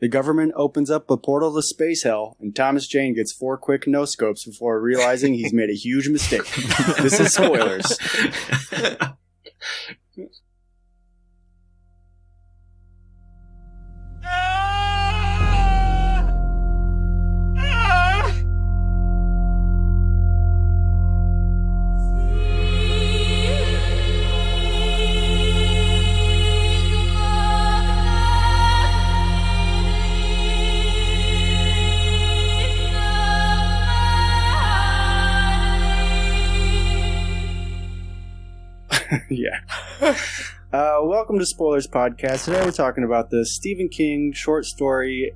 The government opens up a portal to space hell, and Thomas Jane gets 4 quick no-scopes before realizing he's made a huge mistake. This is spoilers. Yeah. Welcome to Spoilers Podcast. Today we're talking about the Stephen King short story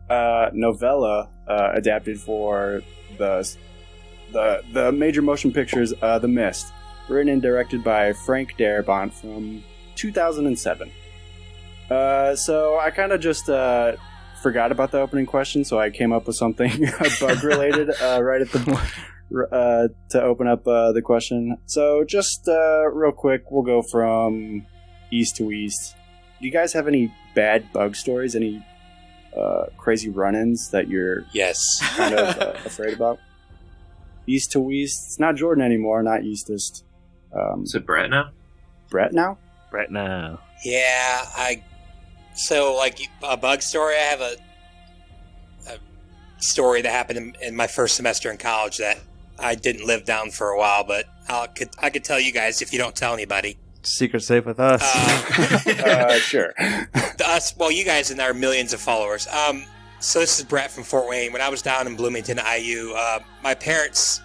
novella adapted for the major motion pictures The Mist, written and directed by Frank Darabont from 2007. So I kind of just forgot about the opening question, so I came up with something bug related right at the to open up the question. So just real quick, we'll go from east to west. Do you guys have any bad bug stories? Any crazy run-ins that you're kind of afraid about? East to west. It's not Jordan anymore, not Eastist. Is it Brett now? Brett now? Brett now. Yeah, so like a bug story, I have a story that happened in my first semester in college that I didn't live down for a while, but I could tell you guys if you don't tell anybody. Secret safe with us. Sure. Well, you guys and our millions of followers. So this is Brett from Fort Wayne. When I was down in Bloomington, IU, my parents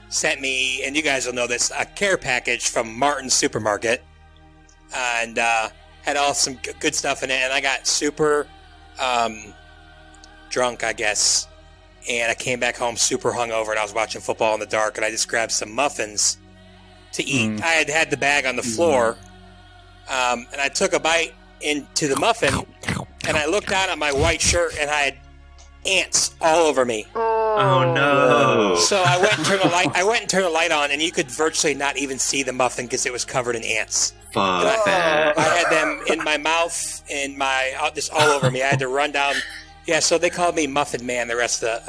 sent me, and you guys will know this, a care package from Martin's Supermarket, and had all some good stuff in it, and I got super drunk, I guess. And I came back home super hungover, and I was watching football in the dark, and I just grabbed some muffins to eat. I had the bag on the floor, and I took a bite into the muffin, and I looked down at my white shirt, and I had ants all over me. Oh no! So I went and turned the light on, and you could virtually not even see the muffin because it was covered in ants. Fuck that! I had them in my mouth, just all over me. I had to run down. Yeah, so they called me Muffin Man the rest of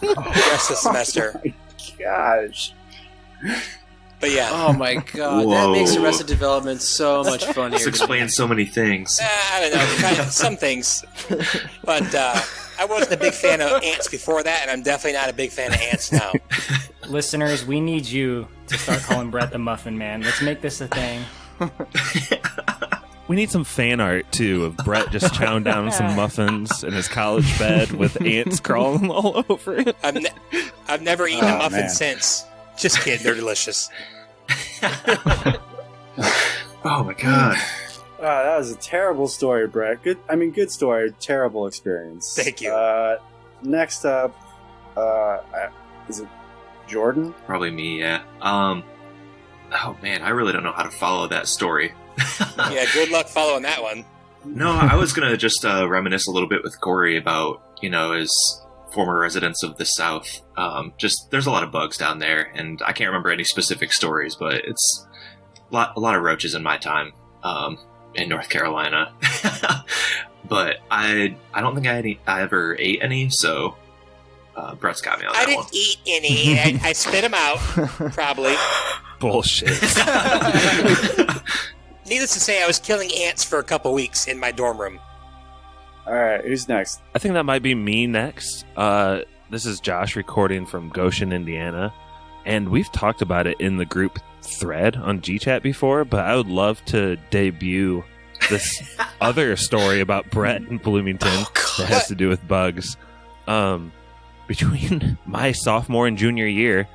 the semester. Oh my gosh. But yeah. Oh my god, Whoa. that makes Arrested Development so much funnier. This explains so many things. I don't know, some things. But I wasn't a big fan of ants before that, and I'm definitely not a big fan of ants now. Listeners, we need you to start calling Brett the Muffin Man. Let's make this a thing. We need some fan art, too, of Brett just chowing down some muffins in his college bed with ants crawling all over it. I've never eaten a muffin since. Just kidding, they're delicious. Oh my god. That was a terrible story, Brett. Good story, terrible experience. Thank you. Next up, is it Jordan? Probably me, yeah. Oh man, I really don't know how to follow that story. Yeah, good luck following that one. No, I was going to just reminisce a little bit with Corey about, his former residents of the South. There's a lot of bugs down there, and I can't remember any specific stories, but it's a lot of roaches in my time in North Carolina. But I don't think I ever ate any, so Brett's got me on that one. I didn't eat any. I spit them out, probably. Bullshit. Needless to say, I was killing ants for a couple weeks in my dorm room. All right, who's next? I think that might be me next. This is Josh recording from Goshen, Indiana. And we've talked about it in the group thread on GChat before, but I would love to debut this other story about Brett in Bloomington that has to do with bugs. Between my sophomore and junior year,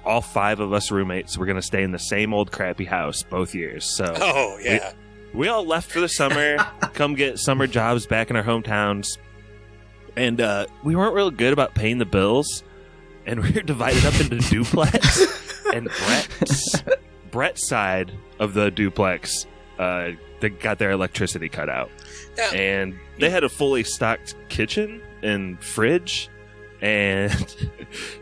all 5 of us roommates were going to stay in the same old crappy house both years. So we all left for the summer, come get summer jobs back in our hometowns. And we weren't real good about paying the bills. And we were divided up into duplex. And Brett's side of the duplex, they got their electricity cut out. Yeah. And they had a fully stocked kitchen and fridge. And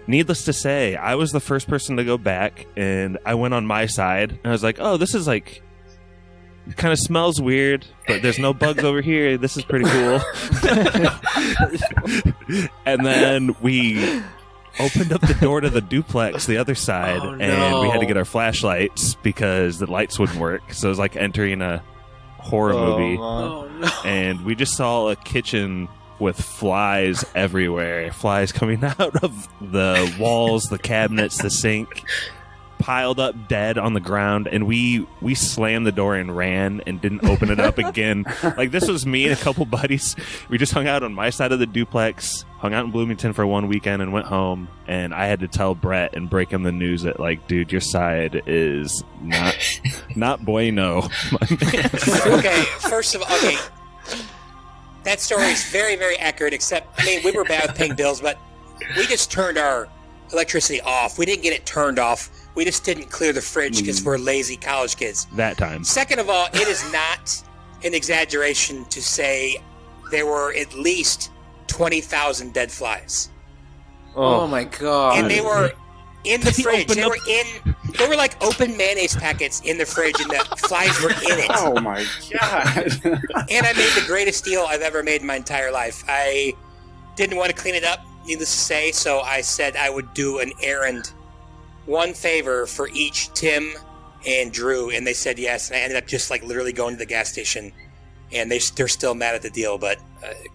needless to say, I was the first person to go back, and I went on my side, and I was like, oh, this is like it kind of smells weird, but there's no bugs over here. This is pretty cool. And then we opened up the door to the duplex, the other side, and we had to get our flashlights because the lights wouldn't work. So it was like entering a horror movie. Oh, no. And we just saw a kitchen with flies everywhere. Flies coming out of the walls, the cabinets, the sink, piled up dead on the ground. And we slammed the door and ran and didn't open it up again. Like, this was me and a couple buddies. We just hung out on my side of the duplex, hung out in Bloomington for one weekend and went home. And I had to tell Brett and break him the news that, like, dude, your side is not bueno. Okay, first of all, that story is very, very accurate, except, I mean, we were bad with paying bills, but we just turned our electricity off. We didn't get it turned off. We just didn't clear the fridge because we're lazy college kids. That time. Second of all, it is not an exaggeration to say there were at least 20,000 dead flies. Oh my god. And they were in the fridge. They were like open mayonnaise packets in the fridge, and the flies were in it. Oh my god. And I made the greatest deal I've ever made in my entire life. I didn't want to clean it up, needless to say, so I said I would do an errand, one favor for each Tim and Drew, and they said yes, and I ended up just like literally going to the gas station, and they're still mad at the deal, but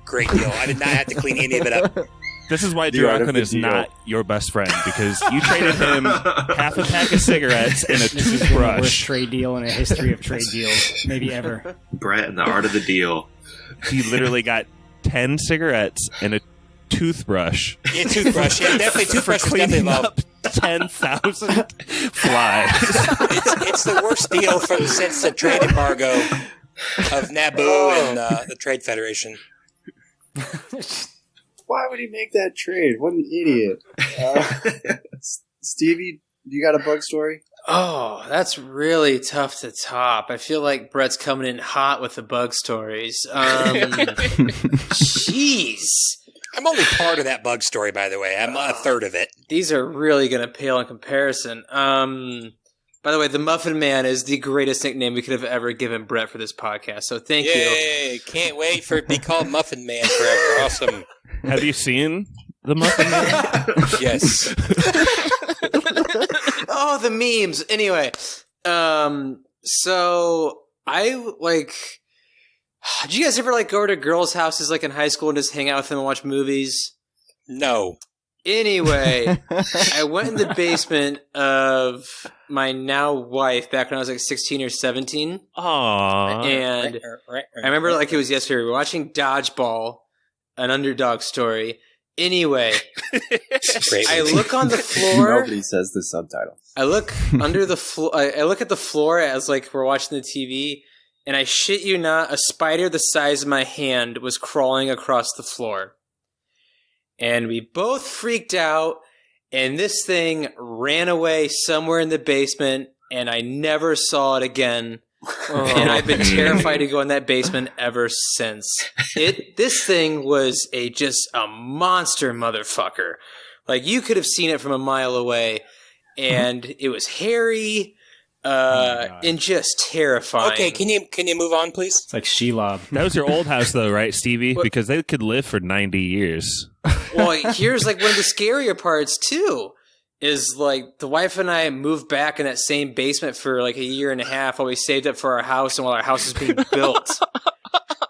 great deal. I did not have to clean any of it up. This is why Drew Alkin is not your best friend, because you traded him half a pack of cigarettes and a This is the toothbrush. worst trade deal in the history of trade deals, maybe ever. Brett and the art of the deal. He literally got 10 cigarettes and a toothbrush. Yeah, toothbrush. Yeah, definitely For toothbrush was definitely cleaning low. up 10,000 flies. It's the worst deal since the trade embargo of Naboo and the Trade Federation. Why would he make that trade? What an idiot. Stevie, you got a bug story? Oh, that's really tough to top. I feel like Brett's coming in hot with the bug stories. Jeez. I'm only part of that bug story, by the way. I'm a third of it. These are really going to pale in comparison. By the way, the Muffin Man is the greatest nickname we could have ever given Brett for this podcast, so thank you. Yay! Can't wait for it to be called Muffin Man forever. Awesome. Have you seen the Muffin Man? Yes. Oh, the memes. Anyway, so I did you guys ever go to girls' houses in high school and just hang out with them and watch movies? No. Anyway, I went in the basement of my now wife back when I was 16 or 17. Aww. And I remember it was yesterday. We were watching Dodgeball, an underdog story. Anyway, I look on the floor. Nobody says the subtitle. I look under the floor. I look at the floor as we're watching the TV, and I shit you not, a spider the size of my hand was crawling across the floor. And we both freaked out, and this thing ran away somewhere in the basement, and I never saw it again. And I've been terrified to go in that basement ever since. This thing was just a monster motherfucker. You could have seen it from a mile away, and it was hairy, and just terrifying. Okay, can you move on, please? It's like Shelob. That was your old house, though, right, Stevie? What? Because they could live for 90 years. Well, here's one of the scarier parts, too. Is the wife and I moved back in that same basement for a year and a half while we saved up for our house and while our house was being built.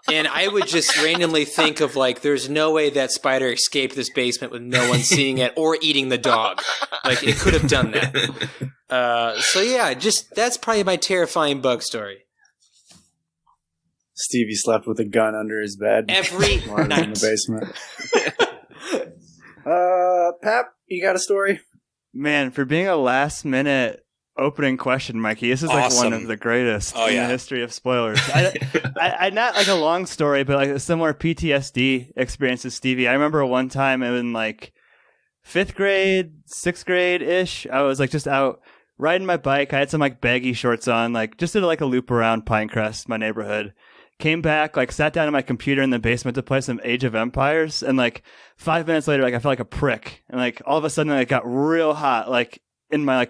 And I would just randomly think of there's no way that spider escaped this basement with no one seeing it or eating the dog. It could have done that. So yeah, that's probably my terrifying bug story. Stevie slept with a gun under his bed. Every while he was in night. the basement. Pap, you got a story? Man, for being a last-minute opening question, Mikey, this is Awesome. one of the greatest Oh, in yeah. the history of spoilers. I not a long story, but a similar PTSD experience as Stevie. I remember one time in 5th grade, 6th grade-ish, I was just out riding my bike. I had some baggy shorts on, just did a loop around Pinecrest, my neighborhood. Came back, sat down on my computer in the basement to play some Age of Empires, and 5 minutes later, I felt like a prick, and all of a sudden, it got real hot, in my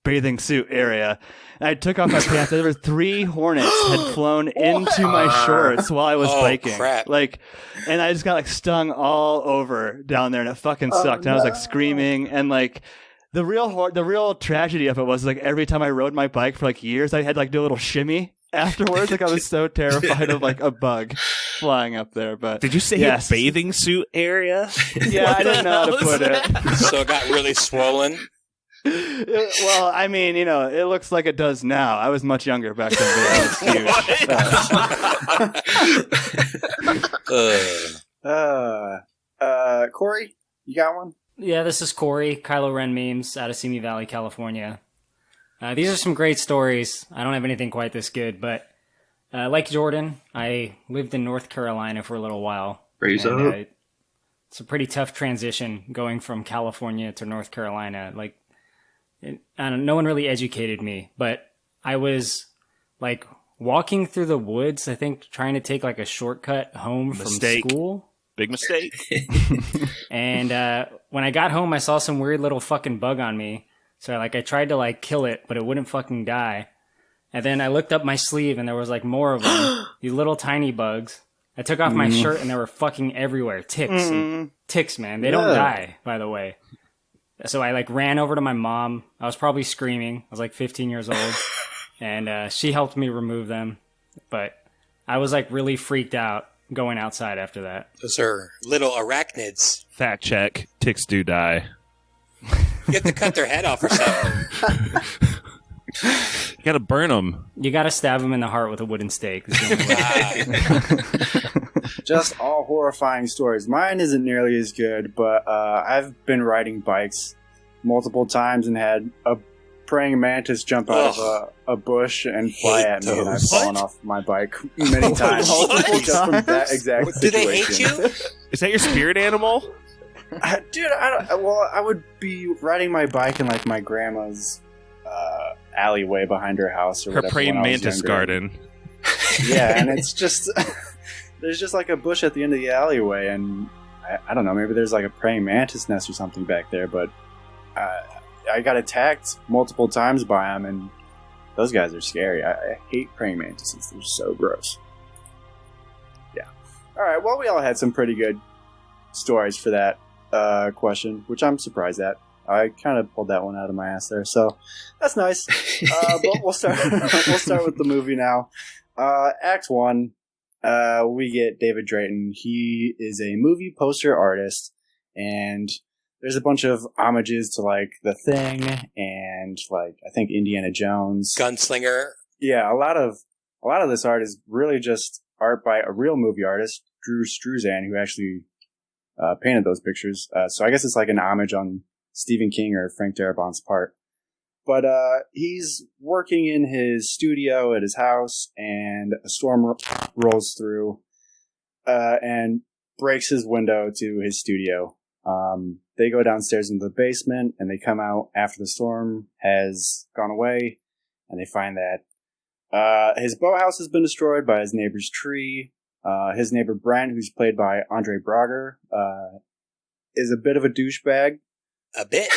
bathing suit area. And I took off my pants. There were 3 hornets had flown into my shorts while I was biking. Crap. Like, and I just got like stung all over down there, and it fucking sucked. And I was like screaming, and like the real tragedy of it was like every time I rode my bike for like years, I had like do a little shimmy afterwards. Like I was so terrified of like a bug flying up there. But did you say a bathing suit area? Yeah, I didn't know how to put it. So it got really swollen. Well, I mean, you know, it looks like it does now. I was much younger back then. But it was huge. Corey, you got one? Yeah, this is Corey, Kylo Ren memes out of Simi Valley, California. These are some great stories. I don't have anything quite this good, but like Jordan, I lived in North Carolina for a little while. Praise up. It's a pretty tough transition going from California to North Carolina. Like, no one really educated me, but I was like walking through the woods, I think trying to take like a shortcut home from school. Big mistake. And when I got home, I saw some weird little fucking bug on me. So I tried to like kill it, but it wouldn't fucking die. And then I looked up my sleeve and there was like more of them. These little tiny bugs. I took off my shirt and they were fucking everywhere. Ticks, man. They don't die, by the way. So I like ran over to my mom. I was probably screaming. I was like 15 years old. And she helped me remove them. But I was like really freaked out going outside after that. Those are little arachnids. Fact check. Ticks do die. You have to cut their head off or something. You gotta burn them. You gotta stab them in the heart with a wooden stake. Just all horrifying stories. Mine isn't nearly as good, but I've been riding bikes multiple times and had a praying mantis jump out of a bush and fly at me, and I've fallen off my bike many times. Just from that exact situation. Do they hate you? Is that your spirit animal? Dude, I would be riding my bike in like my grandma's alleyway behind her house or her whatever. praying mantis garden. Yeah, and it's just there's just like a bush at the end of the alleyway, and I don't know, maybe there's like a praying mantis nest or something back there, but I got attacked multiple times by them, and those guys are scary. I hate praying mantises. They're so gross. Yeah. All right, well, we all had some pretty good stories for that question, which I'm surprised at. I kind of pulled that one out of my ass there, so that's nice. But we'll start. We'll start with the movie now. Act 1, we get David Drayton. He is a movie poster artist, and there's a bunch of homages to like The Thing and like I think Indiana Jones, Gunslinger. Yeah, a lot of this art is really just art by a real movie artist, Drew Struzan, who actually painted those pictures. So I guess it's like an homage on Stephen King or Frank Darabont's part. But he's working in his studio at his house, and a storm rolls through and breaks his window to his studio. They go downstairs into the basement, and they come out after the storm has gone away, and they find that his boathouse has been destroyed by his neighbor's tree. His neighbor Brent, who's played by Andre Braugher, is a bit of a douchebag. A bit.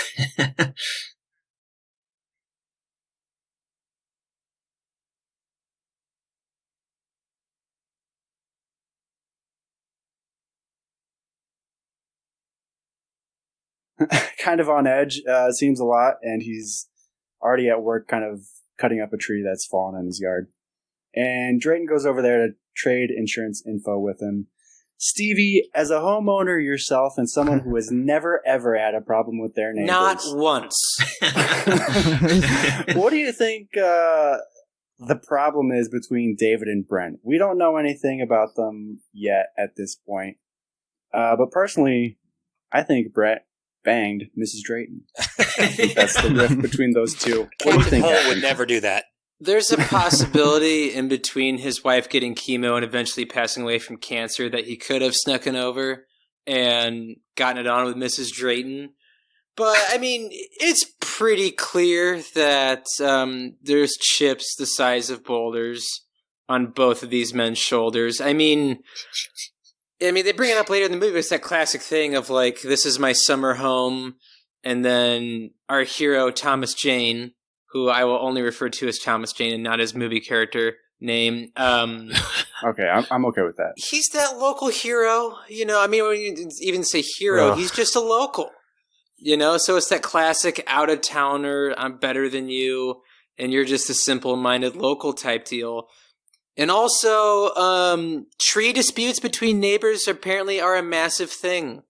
Kind of on edge, seems a lot, and he's already at work kind of cutting up a tree that's fallen in his yard. And Drayton goes over there to trade insurance info with him. Stevie, as a homeowner yourself and someone who has never ever had a problem with their neighbors. Not once. What do you think the problem is between David and Brent? We don't know anything about them yet at this point. But personally, I think Brent banged Mrs. Drayton. I think that's the rift between those two. What do you Captain think? Hole would never do that. There's a possibility in between his wife getting chemo and eventually passing away from cancer that he could have snuck in over and gotten it on with Mrs. Drayton. But, I mean, it's pretty clear that there's chips the size of boulders on both of these men's shoulders. I mean, they bring it up later in the movie, but it's that classic thing of, like, this is my summer home, and then our hero, Thomas Jane, who I will only refer to as Thomas Jane and not his movie character name. Okay, I'm okay with that. He's that local hero, you know. I mean, when you even say hero, he's just a local, you know. So it's that classic out of towner. I'm better than you, and you're just a simple-minded local type deal. And also, tree disputes between neighbors apparently are a massive thing.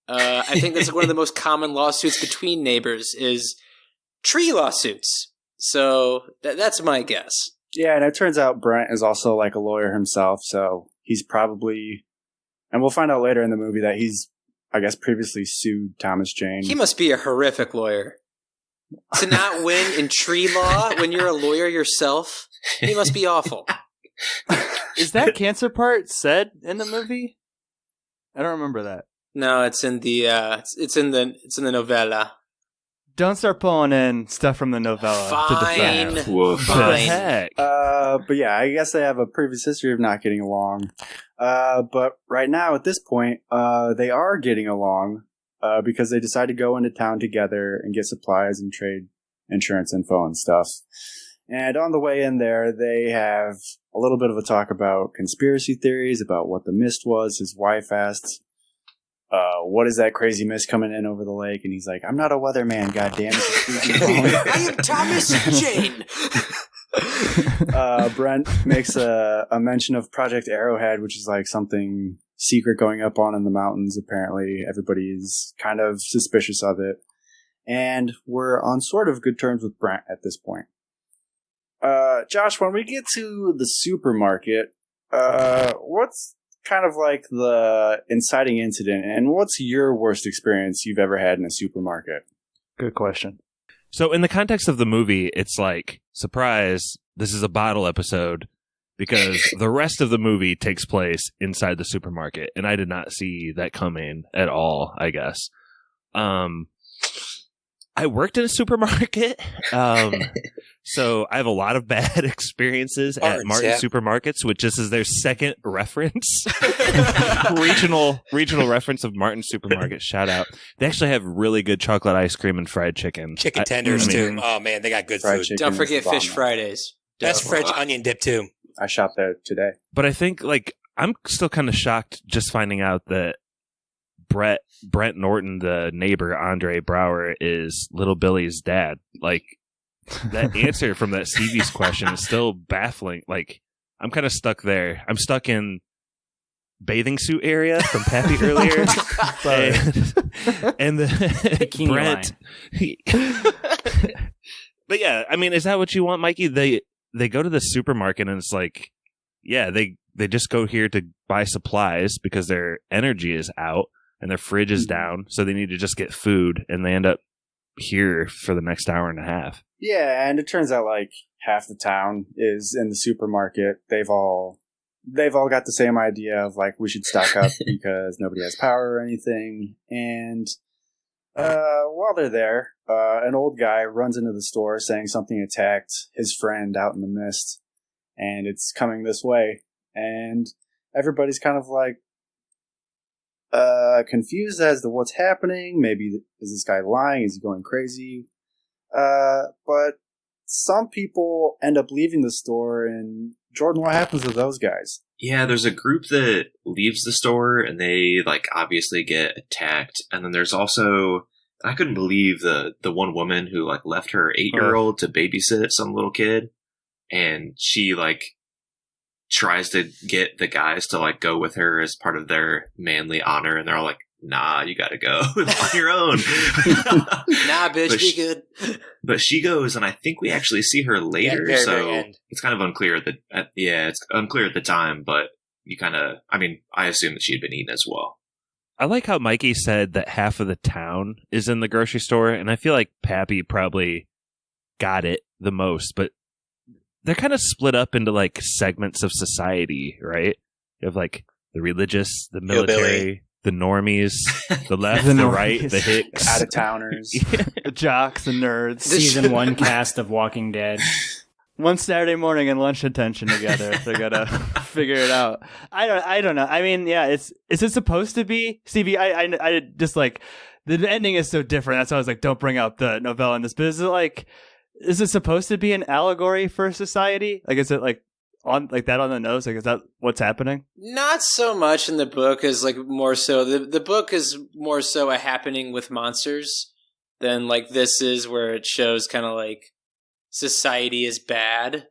I think that's one of the most common lawsuits between neighbors is tree lawsuits. So that's my guess. Yeah, and it turns out Brent is also like a lawyer himself, so he's probably, and we'll find out later in the movie that he's, I guess, previously sued Thomas Jane. He must be a horrific lawyer. To not win in tree law when you're a lawyer yourself, he must be awful. Is that cancer part said in the movie? I don't remember that. No, it's in the it's in the novella. Don't start pulling in stuff from the novella. Fine. To Fine. Heck. But yeah, I guess they have a previous history of not getting along. But right now, at this point, they are getting along because they decide to go into town together and get supplies and trade insurance info and stuff. And on the way in there, they have a little bit of a talk about conspiracy theories, about what the mist was. His wife asks, what is that crazy mist coming in over the lake? And he's like, I'm not a weatherman, goddammit. I am Thomas Jane. Brent makes a mention of Project Arrowhead, which is like something secret going up on in the mountains. Apparently, everybody is kind of suspicious of it. And we're on sort of good terms with Brent at this point. Josh, when we get to the supermarket, what's kind of like the inciting incident, and what's your worst experience you've ever had in a supermarket? Good question. So in the context of the movie, it's like, surprise, this is a bottle episode, because the rest of the movie takes place inside the supermarket, and I did not see that coming at all, I guess. I worked in a supermarket, so I have a lot of bad experiences at Martin Supermarkets, which this is their second reference, regional reference of Martin Supermarket. Shout out! They actually have really good chocolate ice cream and fried chicken, tenders too. Oh man, they got good food. Don't forget Fish Fridays. That's French onion dip too. I shopped there today, but I think like I'm still kind of shocked just finding out that Brent Norton, the neighbor, Andre Brower, is Little Billy's dad. Like, that answer from that Stevie's question is still baffling. Like, I'm kind of stuck there. I'm stuck in bathing suit area from Pappy earlier. and the Brent. But yeah, I mean, is that what you want, Mikey? They go to the supermarket and it's like, yeah, they just go here to buy supplies because their energy is out. And their fridge is down, so they need to just get food, and they end up here for the next hour and a half. Yeah, and it turns out like half the town is in the supermarket. They've all got the same idea of like we should stock up because nobody has power or anything. And while they're there, an old guy runs into the store saying something attacked his friend out in the mist, and it's coming this way. And everybody's kind of like confused as to what's happening. Maybe is this guy lying? Is he going crazy? But some people end up leaving the store, and Jordan, what happens with those guys? Yeah, there's a group that leaves the store and they like obviously get attacked, and then there's also, I couldn't believe the one woman who like left her 8-year-old to babysit some little kid, and she like tries to get the guys to like go with her as part of their manly honor, and they're all like, nah, you gotta go on your own. Nah, bitch, be good. But she goes, and I think we actually see her later, very, so very end. it's kind of unclear it's unclear at the time, but you kind of, I mean, I assume that she had been eaten as well. I like how Mikey said that half of the town is in the grocery store, and I feel like Pappy probably got it the most, but they're kind of split up into like segments of society, right? You have like the religious, the military, the normies, the left, the right, the hicks, out of towners, the jocks, the nerds. Season 1 cast of Walking Dead. One Saturday morning and lunch attention together. They're gonna figure it out. I don't know. I mean, yeah, is it supposed to be Stevie? I just like the ending is so different. That's why I was like, don't bring up the novella in this. But is it like is it supposed to be an allegory for society? Like, is it like on like that on the nose? Like, is that what's happening? Not so much in the book as like more so the book is more so a happening with monsters than like this is where it shows kind of like society is bad.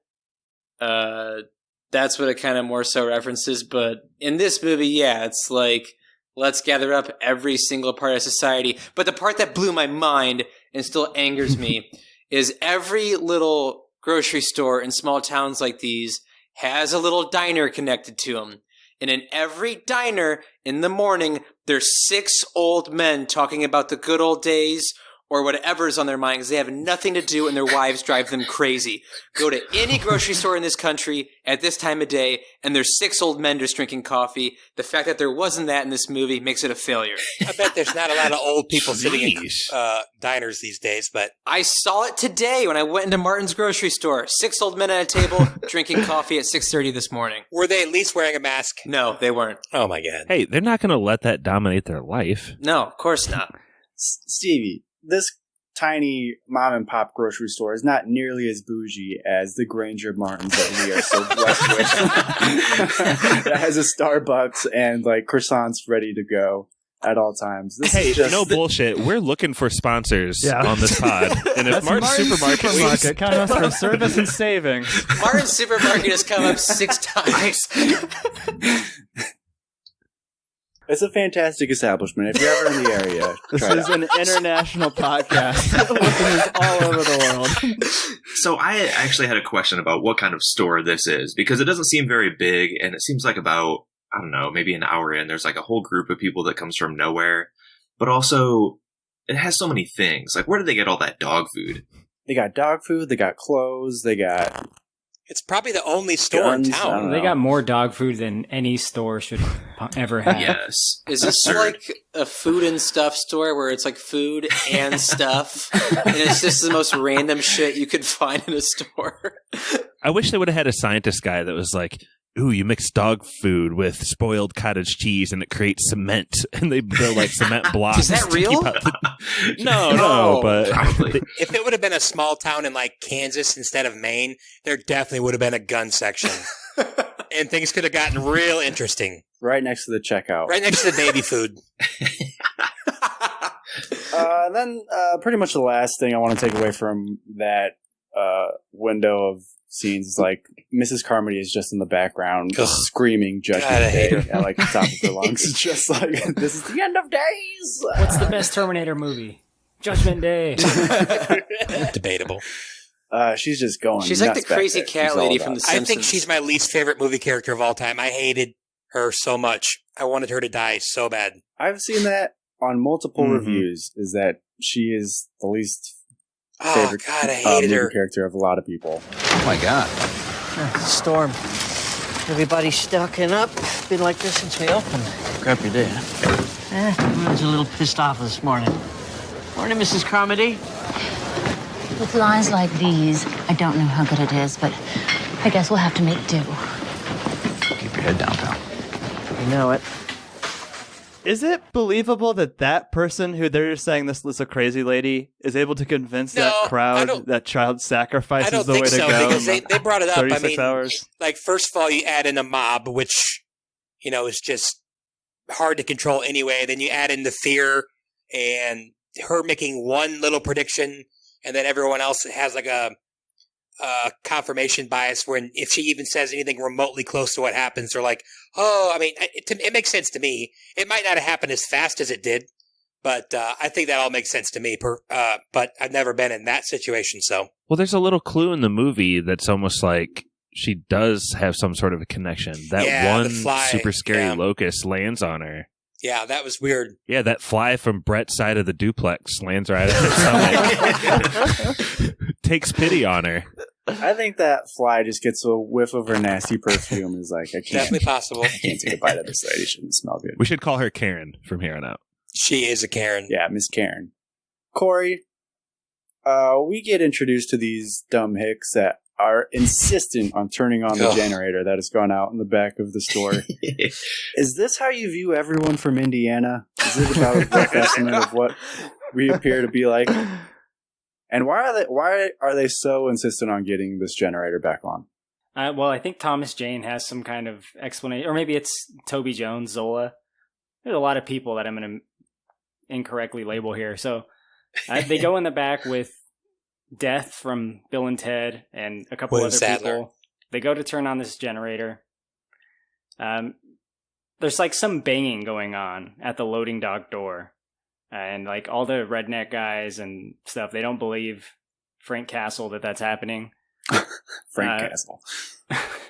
That's what it kind of more so references. But in this movie, yeah, it's like let's gather up every single part of society. But the part that blew my mind and still angers me is every little grocery store in small towns like these has a little diner connected to them. And in every diner in the morning, there's 6 old men talking about the good old days or whatever's on their mind because they have nothing to do and their wives drive them crazy. Go to any grocery store in this country at this time of day and there's 6 old men just drinking coffee. The fact that there wasn't that in this movie makes it a failure. I bet there's not a lot of old people sitting in diners these days, but... I saw it today when I went into Martin's grocery store. 6 old men at a table drinking coffee at 6:30 this morning. Were they at least wearing a mask? No, they weren't. Oh my God. Hey, they're not going to let that dominate their life. No, of course not. Stevie, this tiny mom and pop grocery store is not nearly as bougie as the Granger Martins that we are so blessed with. It has a Starbucks and like croissants ready to go at all times. This Hey, is just no bullshit. We're looking for sponsors on this pod. And if Martin's Supermarket count us for service and savings. Martin's Supermarket has come up 6 times. It's a fantastic establishment. If you're ever in the area, This try it is out. an international podcast. Listeners all over the world. So I actually had a question about what kind of store this is, because it doesn't seem very big, and it seems like about, I don't know, maybe an hour in, there's like a whole group of people that comes from nowhere, but also it has so many things. Like, where did they get all that dog food? They got dog food, they got clothes, they got... It's probably the only store Guns, in I town. don't They know. got more dog food than any store should ever have. Yes. Is this Absurd. like a food and stuff store where it's like food and stuff? And it's just the most random shit you could find in a store? I wish they would have had a scientist guy that was like, ooh, you mix dog food with spoiled cottage cheese and it creates cement. And they build like cement blocks. Is that to real? keep out no, but Probably. If it would have been a small town in like Kansas instead of Maine, there definitely would have been a gun section. And things could have gotten real interesting. Right next to the checkout. Right next to the baby food. Then pretty much the last thing I want to take away from that window of scenes is like Mrs. Carmody is just in the background screaming Judgment God, I hate Day at like the top of her lungs. It's just like, this is the end of days. What's the best Terminator movie? Judgment Day. Debatable. She's just going. She's like the nuts back crazy there. cat She's all lady about from The it. Simpsons. I think she's my least favorite movie character of all time. I hated her so much. I wanted her to die so bad. I've seen that on multiple Mhm. reviews, is that she is the least Oh, favorite God, I hated movie her. character of a lot of people. Oh my God. Storm. Everybody stocking up. Been like this since we opened. Crap your day, huh? I was a little pissed off this morning. Morning, Mrs. Carmody. With lies like these, I don't know how good it is, but I guess we'll have to make do. Keep your head down, pal. You know it. Is it believable that that person who they're just saying this is a crazy lady is able to convince No, that I crowd don't- that child sacrifice I don't is the think way to so, go? because they brought it up. I 36 mean, hours. like, first of all, you add in a mob, which, you know, is just hard to control anyway. Then you add in the fear and her making one little prediction, and then everyone else has like a confirmation bias when if she even says anything remotely close to what happens, they're like, oh, I mean, it makes sense to me. It might not have happened as fast as it did, but I think that all makes sense to me. But I've never been in that situation, so. well, there's a little clue in the movie that's almost like she does have some sort of a connection. That Yeah, the one fly, super scary yeah. locust lands on her. Yeah, that was weird. Yeah, that fly from Brett's side of the duplex lands right at her stomach. Takes pity on her. I think that fly just gets a whiff of her nasty perfume and is like, I can't, Definitely possible. I can't take a bite of this lady. She shouldn't smell good. We should call her Karen from here on out. She is a Karen. Yeah, Miss Karen. Corey, we get introduced to these dumb hicks that are insistent on turning on the Ugh. generator that has gone out in the back of the store. Is this how you view everyone from Indiana? Is it about a rough estimate of what we appear to be like? And why are they so insistent on getting this generator back on? Well, I think Thomas Jane has some kind of explanation, or maybe it's Toby Jones, Zola. There's a lot of people that I'm going to incorrectly label here. So they go in the back with Death from Bill and Ted and a couple William other Sadler. people. They go to turn on this generator. There's like some banging going on at the loading dock door. And like all the redneck guys and stuff, they don't believe Frank Castle that's happening. Frank Castle.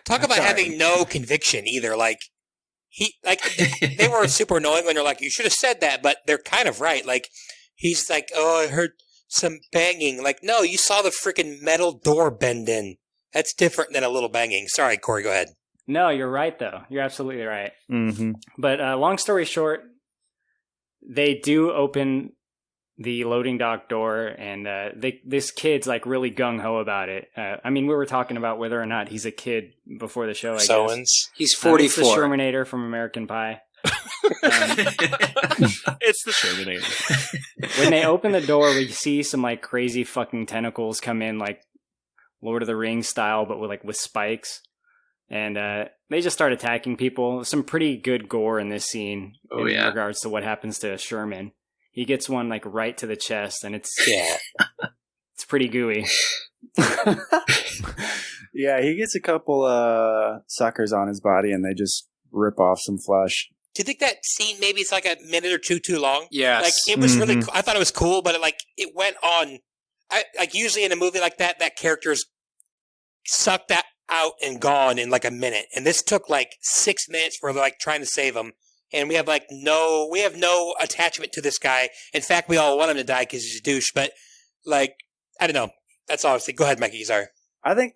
Talk about having no conviction either. Like they were super annoying when they're like, you should have said that, but they're kind of right. Like he's like, oh, I heard some banging. Like, no, you saw the freaking metal door bend in. That's different than a little banging. Sorry, Corey, go ahead. No, you're right though. You're absolutely right. Mm-hmm. But long story short, they do open the loading dock door, and this kid's like really gung ho about it. I mean, we were talking about whether or not he's a kid before the show. I guess He's 44. It's the Shermanator from American Pie. It's the Shermanator. When they open the door, we see some like crazy fucking tentacles come in, like Lord of the Rings style, but with spikes. And they just start attacking people. Some pretty good gore in this scene in regards to what happens to Sherman. He gets one like right to the chest, and it's pretty gooey. Yeah, he gets a couple suckers on his body, and they just rip off some flesh. Do you think that scene maybe it's like a minute or two too long? Yes. Like it was really cool. I thought it was cool, but it went on. Like usually in a movie like that character's sucked that out and gone in like a minute, and this took like 6 minutes where they're like trying to save him, and we have no attachment to this guy. In fact, we all want him to die because he's a douche. But like, I don't know. That's all I was thinking. Go ahead, Mikey. Sorry. I think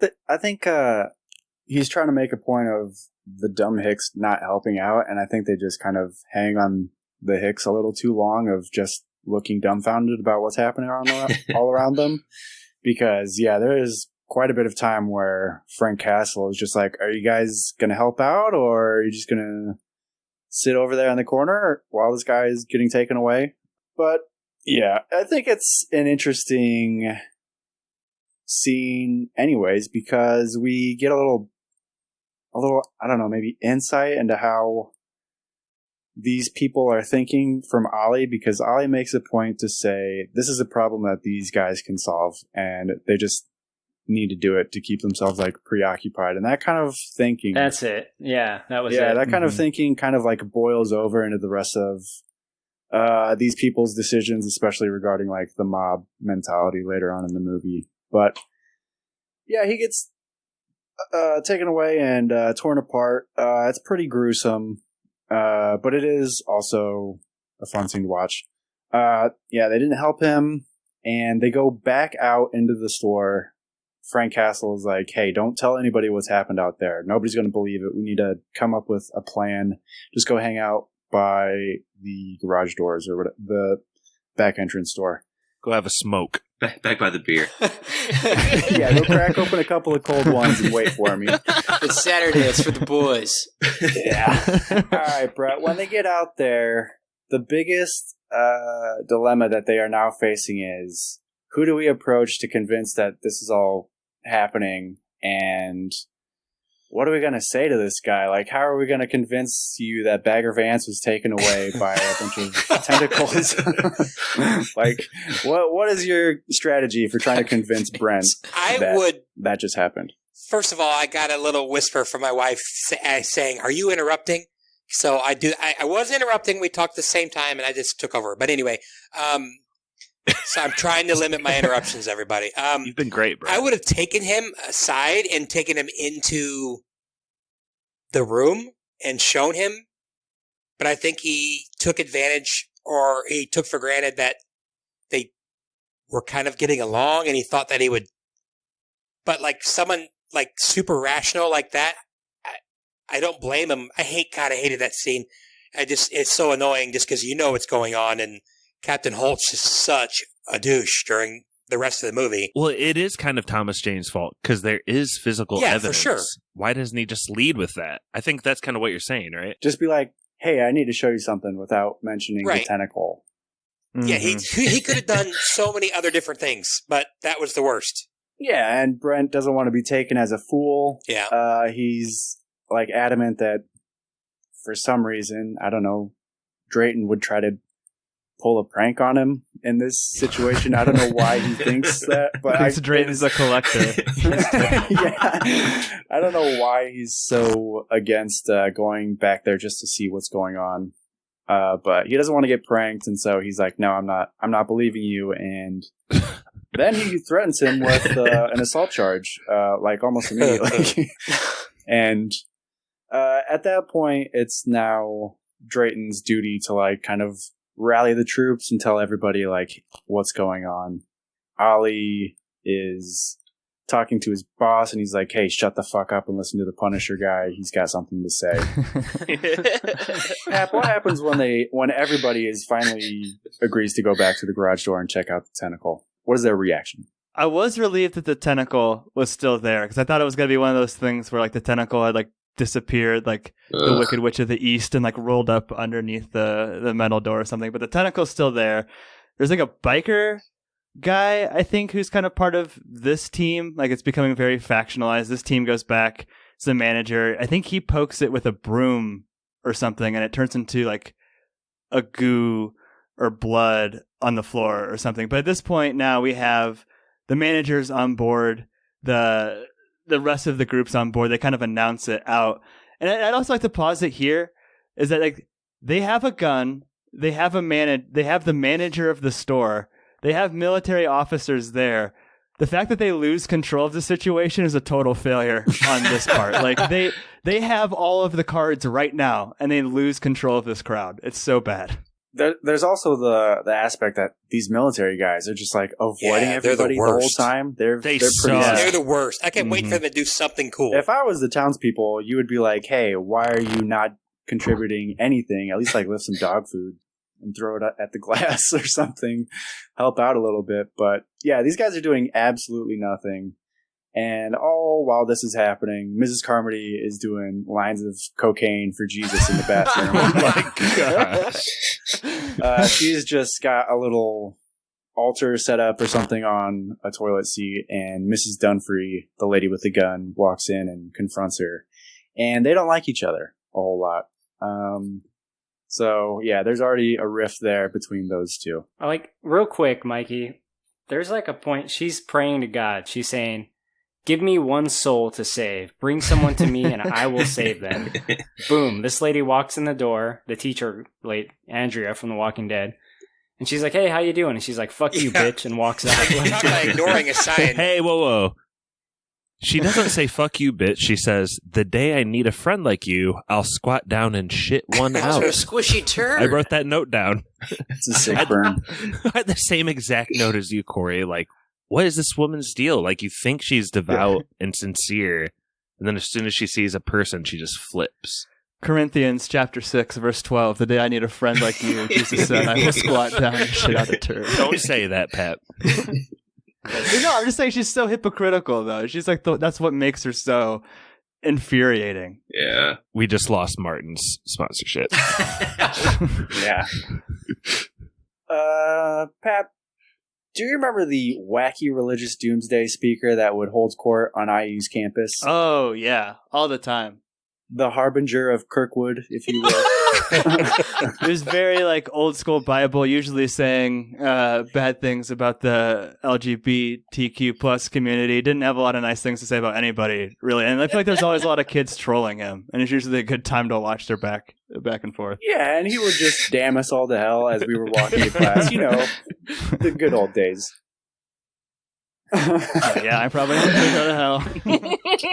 he's trying to make a point of the dumb Hicks not helping out, and I think they just kind of hang on the Hicks a little too long of just looking dumbfounded about what's happening all around them. Because there is quite a bit of time where Frank Castle is just like, are you guys going to help out, or are you just going to sit over there in the corner while this guy is getting taken away? But yeah, I think it's an interesting scene anyways, because we get a little, I don't know, maybe insight into how these people are thinking from Ollie, because Ollie makes a point to say this is a problem that these guys can solve, and they just need to do it to keep themselves like preoccupied. And that kind of thinking, that's it. Yeah, that was it. That kind of thinking kind of like boils over into the rest of these people's decisions, especially regarding like the mob mentality later on in the movie. But yeah, he gets taken away and torn apart. It's pretty gruesome, but it is also a fun scene to watch. They didn't help him, and they go back out into the store. Frank Castle is like, hey, don't tell anybody what's happened out there. Nobody's going to believe it. We need to come up with a plan. Just go hang out by the garage doors or the back entrance door. Go have a smoke. Back by the beer. Go crack open a couple of cold ones and wait for me. It's Saturday. It's for the boys. Yeah. All right, Brett. When they get out there, the biggest dilemma that they are now facing is, who do we approach to convince that this is all happening, and what are we going to say to this guy? Like, how are we going to convince you that Bagger Vance was taken away by a bunch of tentacles? Like, what is your strategy for trying to convince Brent that just happened? First of all, I got a little whisper from my wife saying, are you interrupting? So I was interrupting. We talked at the same time, and I just took over. But anyway, so I'm trying to limit my interruptions, everybody. You've been great, bro. I would have taken him aside and taken him into the room and shown him, but I think he took advantage, or he took for granted that they were kind of getting along, and he thought that he would. But like someone like super rational like that, I don't blame him. I hated that scene. It's so annoying just because you know what's going on, and Captain Holtz is such a douche during the rest of the movie. Well, it is kind of Thomas Jane's fault because there is physical evidence. For sure. Why doesn't he just lead with that? I think that's kind of what you're saying, right? Just be like, hey, I need to show you something without mentioning the tentacle. Yeah, he could have done so many other different things, but that was the worst. Yeah, and Brent doesn't want to be taken as a fool. Yeah. He's like adamant that for some reason, I don't know, Drayton would try to pull a prank on him in this situation. I don't know why he thinks that, but Drayton's a collector. Yeah, I don't know why he's so against going back there just to see what's going on. But he doesn't want to get pranked, and so he's like, "No, I'm not believing you." And then he threatens him with an assault charge, like almost immediately. And at that point, it's now Drayton's duty to like kind of rally the troops and tell everybody like what's going on. Ollie is talking to his boss, and he's like, "Hey, shut the fuck up and listen to the Punisher guy. He's got something to say." Hap, what happens when everybody is finally agrees to go back to the garage door and check out the tentacle? What is their reaction? I was relieved that the tentacle was still there, because I thought it was going to be one of those things where like the tentacle had like disappeared, like the Wicked Witch of the East, and like rolled up underneath the metal door or something. But the tentacle's still there. There's like a biker guy, I think, who's kind of part of this team. Like, it's becoming very factionalized. This team goes back to the manager. I think he pokes it with a broom or something, and it turns into like a goo or blood on the floor or something. But at this point now we have the managers on board, the rest of the group's on board. They kind of announce it out. And I'd also like to pause it here, is that like they have a gun, they have the manager of the store, they have military officers there. The fact that they lose control of the situation is a total failure on this part. Like they have all of the cards right now, and they lose control of this crowd. It's so bad. There's also the aspect that these military guys are just like avoiding everybody the whole time. They're pretty They're the worst. I can't wait for them to do something cool. If I was the townspeople, you would be like, "Hey, why are you not contributing anything? At least like lift some dog food and throw it at the glass or something. Help out a little bit." But yeah, these guys are doing absolutely nothing. And all while this is happening, Mrs. Carmody is doing lines of cocaine for Jesus in the bathroom. Oh my gosh. She's just got a little altar set up or something on a toilet seat, and Mrs. Dunphy, the lady with the gun, walks in and confronts her. And they don't like each other a whole lot. So, yeah, there's already a rift there between those two. Like, real quick, Mikey, there's like a point, she's praying to God. She's saying, "Give me one soul to save. Bring someone to me and I will save them." Boom. This lady walks in the door, the teacher, late Andrea from The Walking Dead. And she's like, "Hey, how you doing?" And she's like, "Fuck you, bitch," and walks out. Talk about ignoring a sign. Hey, whoa. She doesn't say "fuck you, bitch." She says, "The day I need a friend like you, I'll squat down and shit one out." A squishy turd. I wrote that note down. It's a sick burn. I had the same exact note as you, Corey. Like, what is this woman's deal? Like, you think she's devout and sincere, and then as soon as she sees a person, she just flips. Corinthians chapter 6, verse 12. "The day I need a friend like you," Jesus said, "I will squat down and shit out a turd." Don't say that, Pat. No, I'm just saying she's so hypocritical, though. She's like, that's what makes her so infuriating. Yeah. We just lost Martin's sponsorship. Yeah. Pat, do you remember the wacky religious doomsday speaker that would hold court on IU's campus? Oh, yeah. All the time. The harbinger of Kirkwood, if you will. It was very like old school Bible, usually saying bad things about the LGBTQ plus community. Didn't have a lot of nice things to say about anybody, really. And I feel like there's always a lot of kids trolling him, and it's usually a good time to watch their back and forth. Yeah, and he would just damn us all to hell as we were walking to class. You know, the good old days. Yeah, I probably have to go to hell.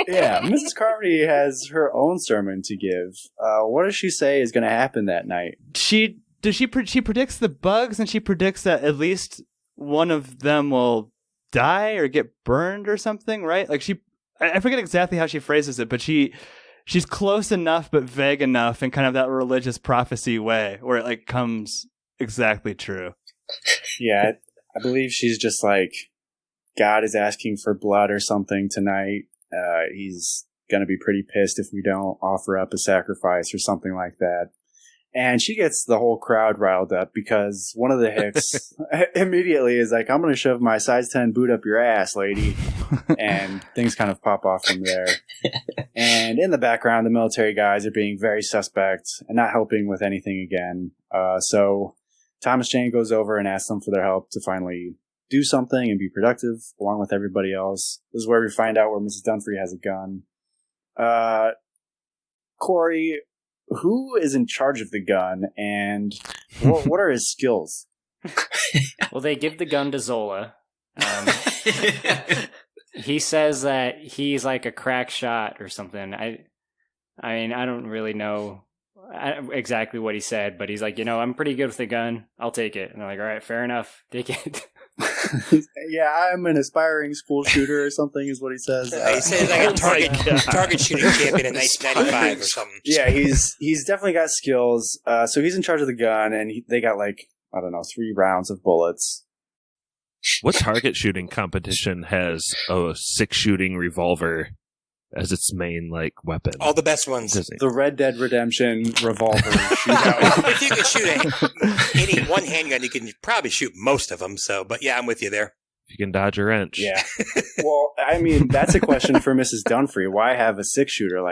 Yeah, Mrs. Carmody has her own sermon to give. What does she say is going to happen that night? She predicts the bugs, and she predicts that at least one of them will die or get burned or something, right? Like I forget exactly how she phrases it, but she's close enough but vague enough in kind of that religious prophecy way where it like comes exactly true. Yeah, I believe she's just like, God is asking for blood or something tonight. He's going to be pretty pissed if we don't offer up a sacrifice or something like that. And she gets the whole crowd riled up because one of the hicks immediately is like, I'm going to shove my size 10 boot up your ass, lady. And things kind of pop off from there. And in the background, the military guys are being very suspect and not helping with anything again. So Thomas Jane goes over and asks them for their help to finally do something and be productive along with everybody else. This is where we find out where Mrs. Dunphy has a gun. Corey, who is in charge of the gun and what are his skills? Well, they give the gun to Zola. He says that he's like a crack shot or something. I mean, I don't really know exactly what he said, but he's like, I'm pretty good with the gun. I'll take it. And they're like, all right, fair enough. Take it. Yeah, I'm an aspiring school shooter or something is what he says. He says like a target shooting champion in 1995 or something. Yeah, he's definitely got skills. So he's in charge of the gun, and they got 3 rounds of bullets. What target shooting competition has a 6-shooting revolver as its main weapon? All the best ones. The Red Dead Redemption revolver shootout. If you can shoot any one handgun, you can probably shoot most of them. So, but yeah, I'm with you there. You can dodge a wrench. Yeah. Well, I mean, that's a question for Mrs. Dunphy. Why have a 6-shooter?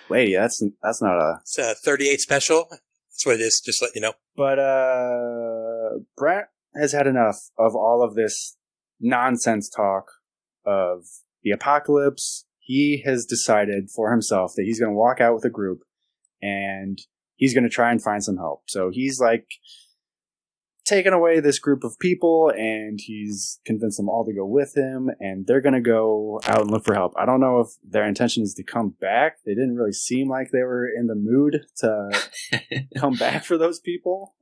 Lady, that's not a... It's a 38 special. That's what it is. Just let you know. But Brent has had enough of all of this nonsense talk of the apocalypse. He has decided for himself that he's going to walk out with a group and he's going to try and find some help. So he's taken away this group of people and he's convinced them all to go with him and they're going to go out and look for help. I don't know if their intention is to come back. They didn't really seem like they were in the mood to come back for those people.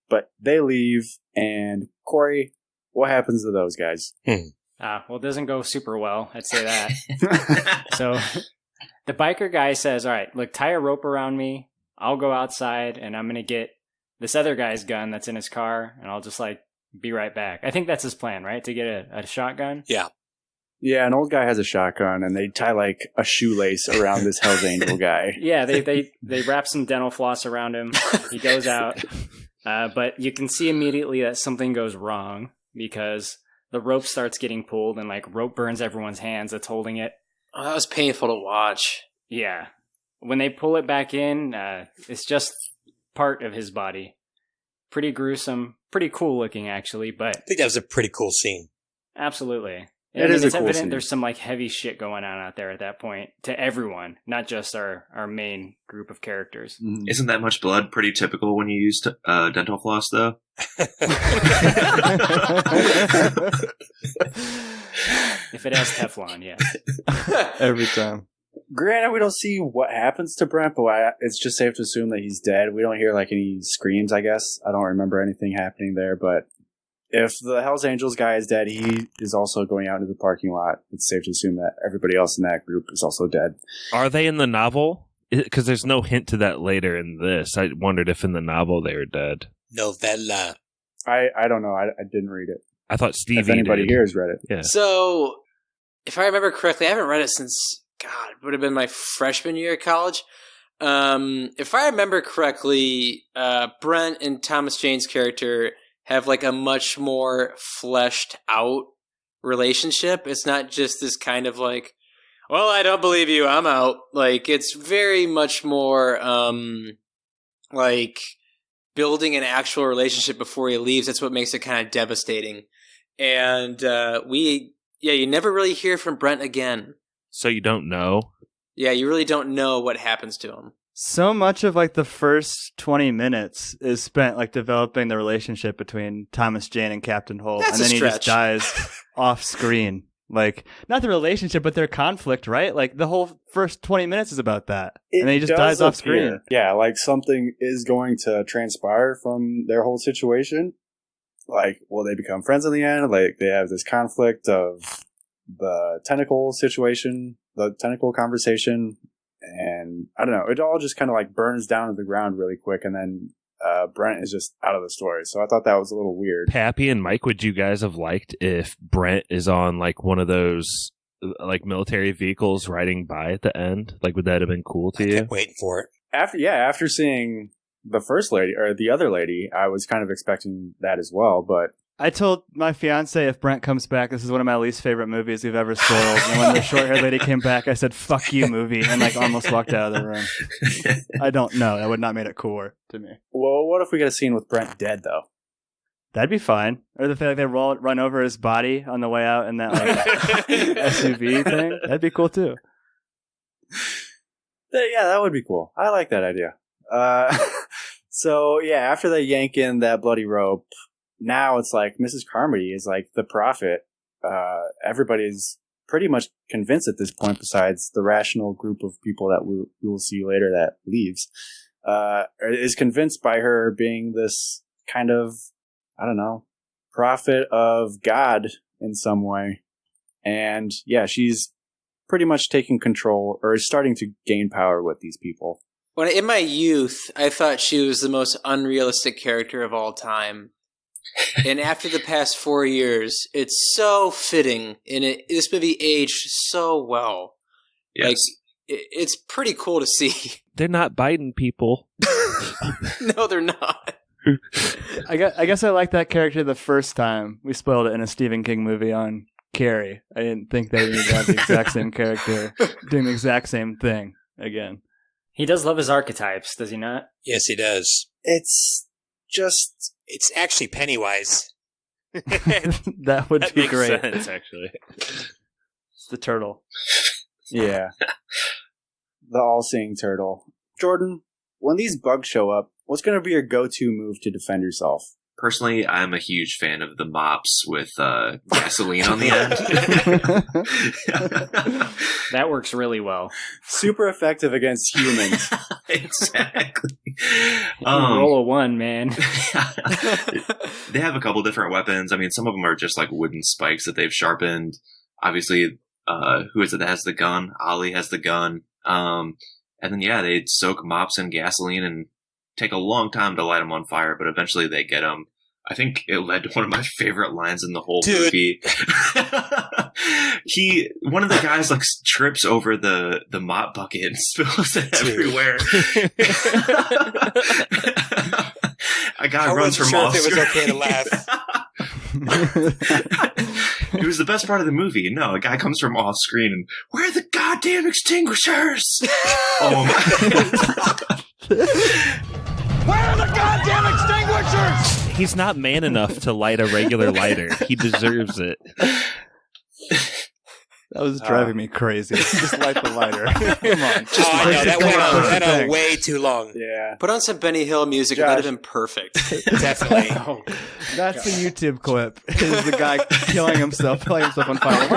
But they leave, and Corey, what happens to those guys? Well, it doesn't go super well, I'd say that. So the biker guy says, all right, look, tie a rope around me. I'll go outside, and I'm going to get this other guy's gun that's in his car, and I'll just, be right back. I think that's his plan, right? To get a shotgun? Yeah. Yeah, an old guy has a shotgun, and they tie, a shoelace around this Hell's Angel guy. Yeah, they wrap some dental floss around him. He goes out. But you can see immediately that something goes wrong because the rope starts getting pulled and rope burns everyone's hands that's holding it. Oh, that was painful to watch. Yeah. When they pull it back in, it's just part of his body. Pretty gruesome, pretty cool looking actually, but... I think that was a pretty cool scene. Absolutely. It's cool evident scene. There's some heavy shit going on out there at that point to everyone, not just our main group of characters. Isn't that much blood pretty typical when you use dental floss, though? If it has Teflon, yeah. Every time. Granted, we don't see what happens to Brent, but it's just safe to assume that he's dead. We don't hear any screams, I guess. I don't remember anything happening there, but if the Hells Angels guy is dead, he is also going out into the parking lot. It's safe to assume that everybody else in that group is also dead. Are they in the novel? Because there's no hint to that later in this. I wondered if in the novel they were dead. Novella. I don't know. I didn't read it. I thought Stevie If anybody did. here has read it. Yeah. So, if I remember correctly, I haven't read it since, it would have been my freshman year of college. If I remember correctly, Brent and Thomas Jane's character have a much more fleshed out relationship. It's not just this kind of well, I don't believe you, I'm out. It's very much more building an actual relationship before he leaves. That's what makes it kind of devastating. And you never really hear from Brent again. So you don't know? Yeah, you really don't know what happens to him. So much of the first 20 minutes is spent developing the relationship between Thomas Jane and Captain Holt, That's and then a he just stretch. dies off screen. Not the relationship, but their conflict, right? The whole first 20 minutes is about that, and then he just dies off screen. Yeah, something is going to transpire from their whole situation. Will they become friends in the end? They have this conflict of the tentacle situation, the tentacle conversation. And I don't know, it all just kind of burns down to the ground really quick, and then Brent is just out of the story. So I thought that was a little weird. Pappy and Mike, would you guys have liked if Brent is on one of those military vehicles riding by at the end? Would that have been cool to you? I kept waiting for it. After seeing the first lady, or the other lady, I was kind of expecting that as well, but... I told my fiance if Brent comes back, this is one of my least favorite movies we've ever spoiled. And when the short-haired lady came back, I said, "Fuck you, movie," and like almost walked out of the room. I don't know. That would not made it cooler to me. Well, what if we get a scene with Brent dead, though? That'd be fine. Or the fact like they run over his body on the way out in that like SUV thing. That'd be cool too. Yeah, that would be cool. I like that idea. So yeah, after they yank in that bloody rope, now it's like Mrs. Carmody is like the prophet. Everybody's pretty much convinced at this point, besides the rational group of people that we will see later that leaves, is convinced by her being this kind of, I don't know, prophet of God in some way. And yeah, she's pretty much taking control, or is starting to gain power with these people. When in my youth, I thought she was the most unrealistic character of all time. And after the past 4 years, it's so fitting, and this movie aged so well. Yes. Like, it's pretty cool to see. They're not biting people. No, they're not. I guess I liked that character the first time we spoiled it in a Stephen King movie on Carrie. I didn't think they would have the exact same character doing the exact same thing again. He does love his archetypes, does he not? Yes, he does. It's just... It's actually Pennywise. That would be makes great. sense, actually. It's the turtle. Yeah. The all-seeing turtle. Jordan, when these bugs show up, what's going to be your go-to move to defend yourself? Personally, I'm a huge fan of the mops with gasoline on the end. That works really well. Super effective against humans. Exactly. Roll a 1, man. They have a couple different weapons. I mean, some of them are just like wooden spikes that they've sharpened. Obviously, who is it that has the gun? Ollie has the gun. And then, yeah, they soak mops in gasoline and take a long time to light them on fire, but eventually they get them. I think it led to one of my favorite lines in the whole movie. One of the guys like trips over the mop bucket and spills it everywhere. A guy runs from off screen. It was okay to laugh. It was the best part of the movie. No, a guy comes from off screen and, "Where are the goddamn extinguishers?" Oh my. Where are the goddamn extinguishers? He's not man enough to light a regular lighter. He deserves it. That was driving me crazy. Just light the lighter. Come on. No, that went on way too long. Yeah. Put on some Benny Hill music. That would have been perfect. Definitely. That's the YouTube clip. Is the guy killing himself, lighting himself on fire.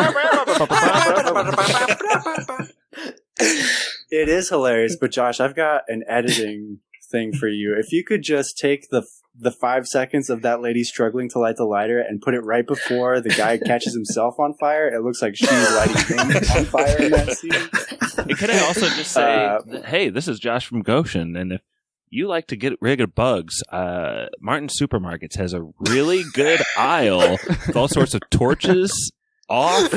It is hilarious, but Josh, I've got an editing thing for you. If you could just take the 5 seconds of that lady struggling to light the lighter and put it right before the guy catches himself on fire, it looks like she's lighting him on fire in that scene. And can I also just say, hey, this is Josh from Goshen, and if you like to get rid of bugs, Martin Supermarkets has a really good aisle with all sorts of torches off.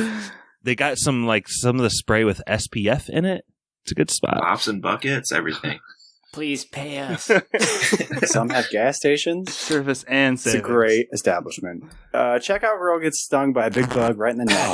They got some of the spray with SPF in it. It's a good spot. Mops and buckets, everything. Please pay us. Some have gas stations. Service and savings. It's a great establishment. Checkout girl gets stung by a big bug right in the neck.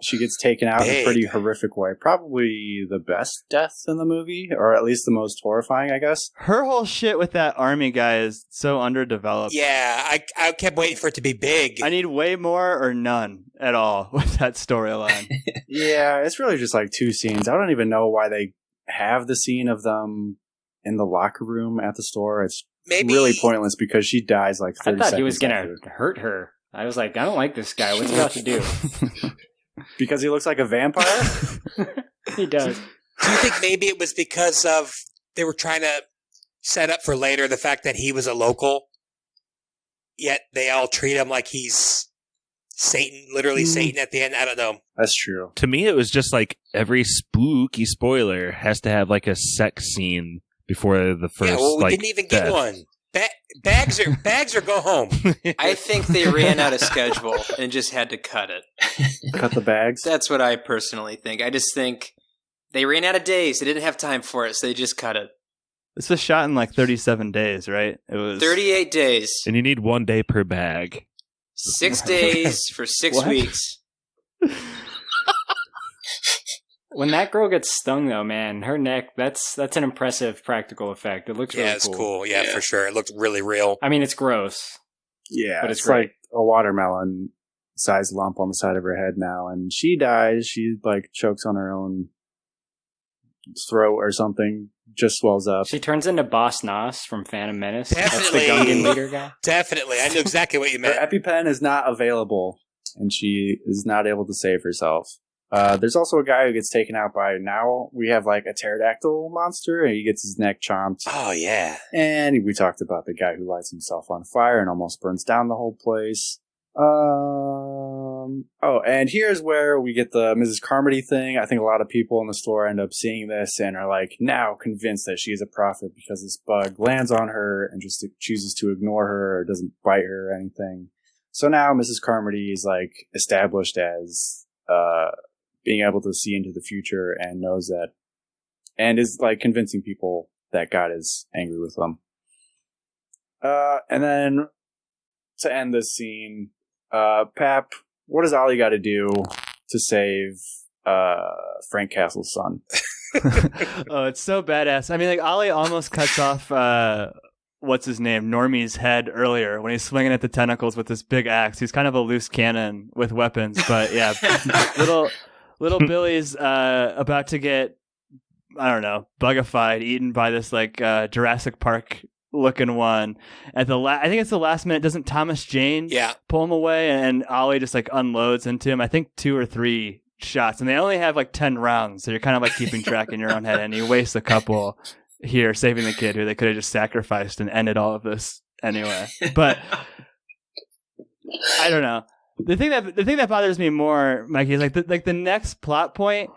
She gets taken out in a pretty horrific way. Probably the best death in the movie, or at least the most horrifying, I guess. Her whole shit with that army guy is so underdeveloped. Yeah, I kept waiting for it to be big. I need way more or none at all with that storyline. Yeah, it's really just like 2 scenes. I don't even know why they have the scene of them in the locker room at the store. It's really pointless because she dies like 30 seconds. I thought he was going to hurt her. I was like, I don't like this guy. What's he about to do? Because he looks like a vampire? He does. Do you think maybe it was because of they were trying to set up for later the fact that he was a local, yet they all treat him like he's Satan, literally Satan at the end? I don't know. That's true. To me, it was just like every spooky spoiler has to have like a sex scene before the first. Yeah, well, we didn't even get one. Bags or go home. I think they ran out of schedule and just had to cut it. Cut the bags? That's what I personally think. I just think they ran out of days. They didn't have time for it, so they just cut it. This was shot in like 37 days, right? It was 38 days. And you need 1 day per bag. 6 days for 6 weeks. When that girl gets stung, though, man, her neck, that's an impressive practical effect. It looks really cool. Yeah, it's cool. Yeah, for sure. It looked really real. I mean, it's gross. Yeah, but it's great. like a watermelon-sized lump on the side of her head now. And she dies. She, like, chokes on her own throat or something. Just swells up. She turns into Boss Nass from Phantom Menace. Definitely. That's the Gungan leader guy. Definitely. I knew exactly what you meant. Her EpiPen is not available, and she is not able to save herself. There's also a guy who gets taken out by, now we have like a pterodactyl monster, and he gets his neck chomped. Oh, yeah. And we talked about the guy who lights himself on fire and almost burns down the whole place. And here's where we get the Mrs. Carmody thing. I think a lot of people in the store end up seeing this and are like now convinced that she is a prophet because this bug lands on her and just chooses to ignore her or doesn't bite her or anything. So now Mrs. Carmody is like established as being able to see into the future and knows that, and is like convincing people that God is angry with them. And then to end this scene, Pap, what does Ollie got to do to save Frank Castle's son? Oh, it's so badass. I mean, like, Ollie almost cuts off, what's his name, Normie's head earlier when he's swinging at the tentacles with this big axe. He's kind of a loose cannon with weapons, but yeah, little Billy's about to get, I don't know, bugified, eaten by this, like, Jurassic Park looking one at the I think it's the last minute. Doesn't Thomas Jane pull him away, and Ollie just like unloads into him? I think 2 or 3 shots, and they only have like 10 rounds, so you're kind of like keeping track in your own head, and you waste a couple here saving the kid who they could have just sacrificed and ended all of this anyway. But I don't know. The thing that bothers me more, Mikey, is like the next plot point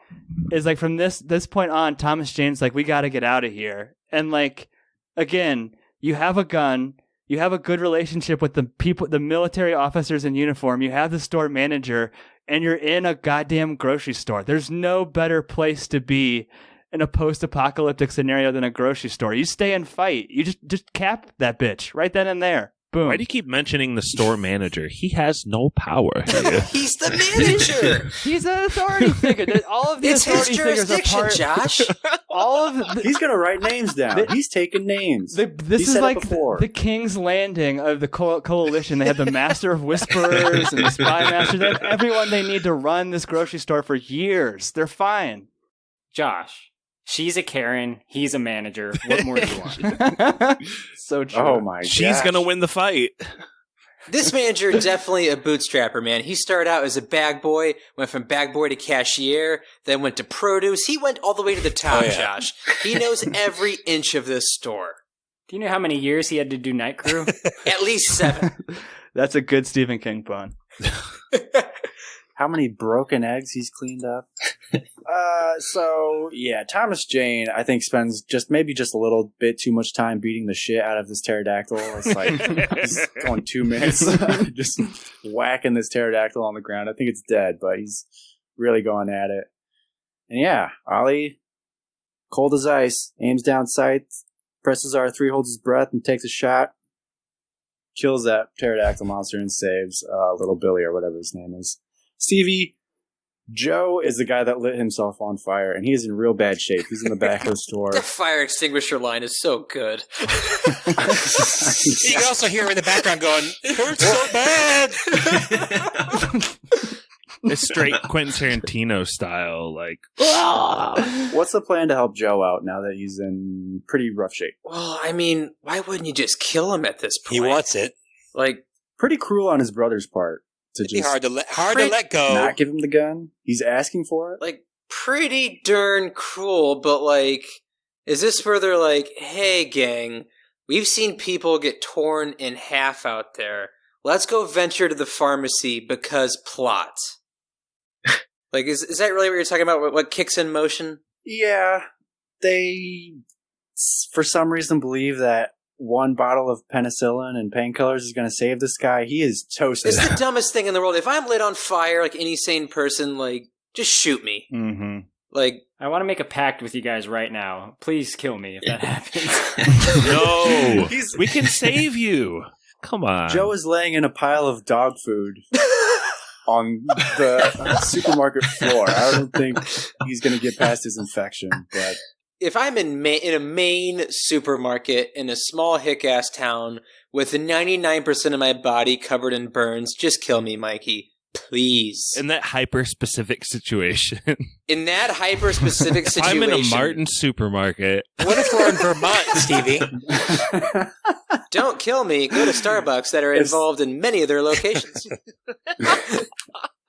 is like from this point on, Thomas Jane's like, we got to get out of here, and like again. You have a gun. You have a good relationship with the people, the military officers in uniform. You have the store manager, and you're in a goddamn grocery store. There's no better place to be in a post-apocalyptic scenario than a grocery store. You stay and fight. You just cap that bitch right then and there. Boom. Why do you keep mentioning the store manager? He has no power. He's the manager. He's an authority figure. All of the it's authority his figures are jurisdiction, Josh. All of he's gonna write names down. He's taking names. This is like the King's Landing of the coalition. They have the Master of Whisperers and the Spy Master. They have everyone they need to run this grocery store for years. They're fine. Josh. She's a Karen. He's a manager. What more do you want? So true. Oh my god. She's going to win the fight. This manager definitely a bootstrapper, man. He started out as a bag boy, went from bag boy to cashier, then went to produce. He went all the way to the top, Josh. He knows every inch of this store. Do you know how many years he had to do night crew? At least 7. That's a good Stephen King pun. How many broken eggs he's cleaned up? So yeah, Thomas Jane, I think, spends maybe just a little bit too much time beating the shit out of this pterodactyl. It's like he's going 2 minutes just whacking this pterodactyl on the ground. I think it's dead, but he's really going at it. And yeah, Ollie, cold as ice, aims down sight, presses R3, holds his breath, and takes a shot. Kills that pterodactyl monster and saves little Billy or whatever his name is. Stevie, Joe is the guy that lit himself on fire, and he's in real bad shape. He's in the back of the store. The fire extinguisher line is so good. You can also hear him in the background going, "It hurts so bad." It's straight Quentin Tarantino style, like. What's the plan to help Joe out now that he's in pretty rough shape? Well, I mean, why wouldn't you just kill him at this point? He wants it. Like, pretty cruel on his brother's part. It'd be hard to let go. Not give him the gun. He's asking for it. Like, pretty darn cruel, but like, is this where they're like, hey gang, we've seen people get torn in half out there. Let's go venture to the pharmacy because plot. Like, is that really what you're talking about? What kicks in motion? Yeah. They, for some reason, believe that one bottle of penicillin and painkillers is going to save this guy. He is toasted. It's the dumbest thing in the world. If I'm lit on fire, like any sane person, like, just shoot me. Mm-hmm. Like, I want to make a pact with you guys right now. Please kill me if that happens. No, we can save you. Come on. Joe is laying in a pile of dog food on the supermarket floor. I don't think he's going to get past his infection. But if I'm in a Maine supermarket in a small hick-ass town with 99% of my body covered in burns, just kill me, Mikey. Please. In that hyper-specific situation. In that hyper-specific situation. I'm in a Martin supermarket. What if we're in Vermont, Stevie? Don't kill me. Go to Starbucks that are involved in many of their locations.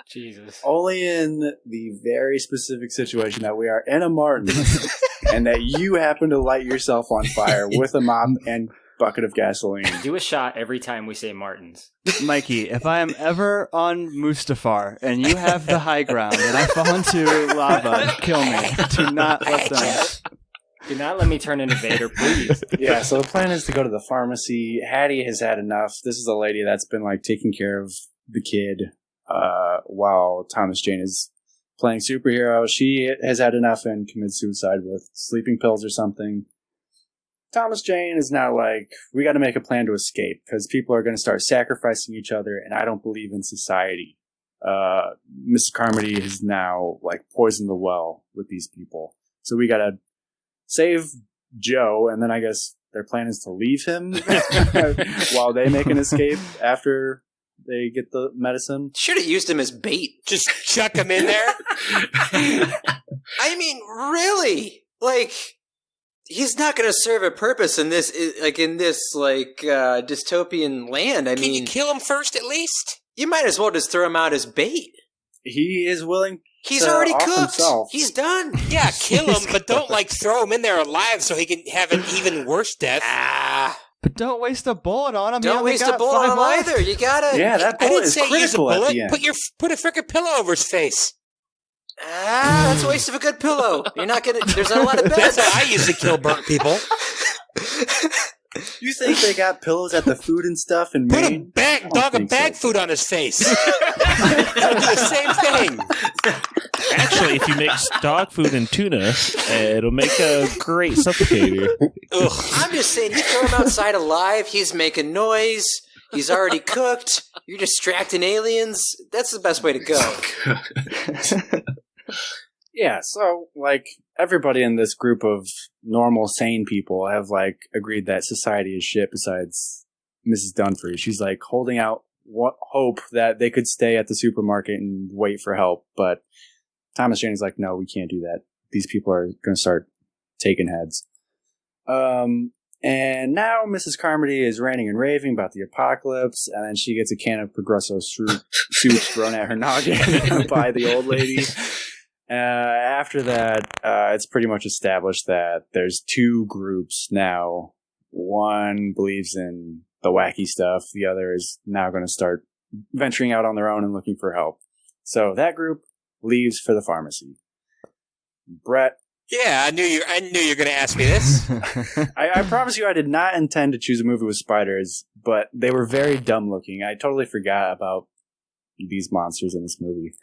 Jesus. Only in the very specific situation that we are in a Martin's and that you happen to light yourself on fire with a mop and bucket of gasoline. Do a shot every time we say Martins. Mikey, if I am ever on Mustafar and you have the high ground and I fall into lava, kill me. Do not let them. Do not let me turn into Vader, please. Yeah, so the plan is to go to the pharmacy. Hattie has had enough. This is a lady that's been like taking care of the kid while Thomas Jane is playing superhero. She has had enough and committed suicide with sleeping pills or something. Thomas Jane is now like, we got to make a plan to escape because people are going to start sacrificing each other, and I don't believe in society. Mrs. Carmody has now like poisoned the well with these people, so we got to save Joe, and then I guess their plan is to leave him while they make an escape after they get the medicine. Should have used him as bait. Just chuck him in there? I mean, really? Like, he's not going to serve a purpose in this dystopian land. I mean, can you kill him first at least? You might as well just throw him out as bait. He is willing. He's already cooked. Himself. He's done. Yeah, kill him, but don't throw him in there alive so he can have an even worse death. But don't waste a bullet on him. Don't waste a bullet on him either. You gotta. Yeah, that bullet is critical at the end. Put a frickin' pillow over his face. That's a waste of a good pillow. You're not gonna. There's not a lot of beds. That's how I used to kill burnt people. You think they got pillows at the food and stuff in Maine? Put a bag food on his face. That'll do the same thing. Actually, if you mix dog food and tuna, it'll make a great suffocator. I'm just saying, you throw him outside alive, he's making noise, he's already cooked, you're distracting aliens. That's the best way to go. Yeah, so, like, everybody in this group of normal, sane people have, like, agreed that society is shit besides Mrs. Dunfree. She's, like, holding out hope that they could stay at the supermarket and wait for help, but Thomas Jane is like, no, we can't do that. These people are going to start taking heads. And now Mrs. Carmody is ranting and raving about the apocalypse, and then she gets a can of Progresso soup thrown at her noggin by the old lady. After that, it's pretty much established that there's two groups now. One believes in the wacky stuff. The other is now going to start venturing out on their own and looking for help. So that group leaves for the pharmacy. Brett. Yeah, I knew you were going to ask me this. I promise you I did not intend to choose a movie with spiders, but they were very dumb looking. I totally forgot about these monsters in this movie.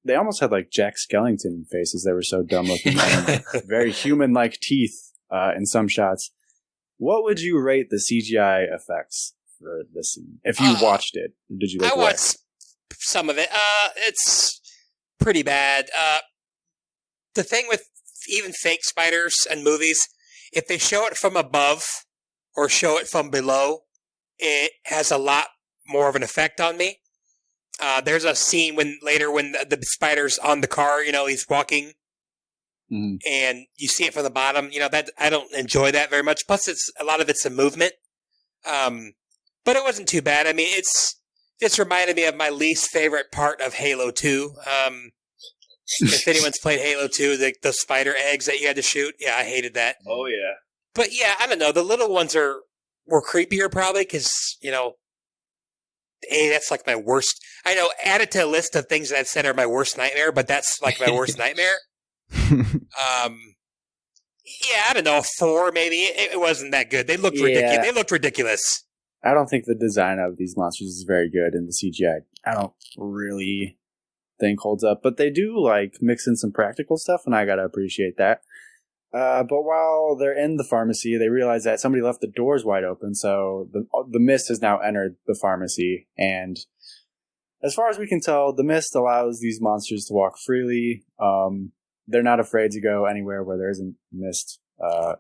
They almost had like Jack Skellington faces. They were so dumb looking. Very human-like teeth in some shots. What would you rate the CGI effects for this scene? If you watched it, did you? I watched some of it. It's pretty bad. The thing with even fake spiders and movies, if they show it from above or show it from below, it has a lot more of an effect on me. There's a scene when the spider's on the car, he's walking, and you see it from the bottom. That I don't enjoy that very much. Plus, a lot of it's a movement. But it wasn't too bad. I mean, it's reminded me of my least favorite part of Halo 2. If anyone's played Halo 2, the spider eggs that you had to shoot, yeah, I hated that. Oh yeah. But yeah, I don't know. The little ones were creepier probably because that's like my worst. I know, add it to a list of things that I've said are my worst nightmare, but that's like my worst nightmare. Yeah, I don't know, 4 maybe. It wasn't that good. They looked ridiculous. They looked ridiculous. I don't think the design of these monsters is very good in the CGI. I don't really thing holds up. But they do like mix in some practical stuff, and I gotta appreciate that. But while they're in the pharmacy, they realize that somebody left the doors wide open, so the mist has now entered the pharmacy. And as far as we can tell, the mist allows these monsters to walk freely. They're not afraid to go anywhere where there isn't mist.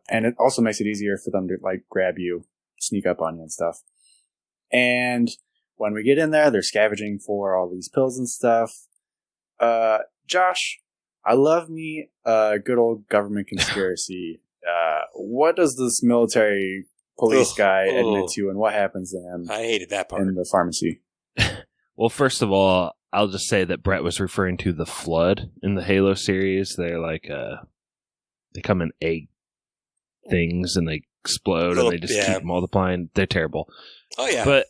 And it also makes it easier for them to like grab you, sneak up on you and stuff. And when we get in there, they're scavenging for all these pills and stuff. Josh, I love me a good old government conspiracy. What does this military police guy admit to, and what happens to him? I hated that part. In the pharmacy. Well, first of all, I'll just say that Brett was referring to the Flood in the Halo series. They're like, they come in egg things and they explode and they just keep multiplying. They're terrible. Oh, yeah. But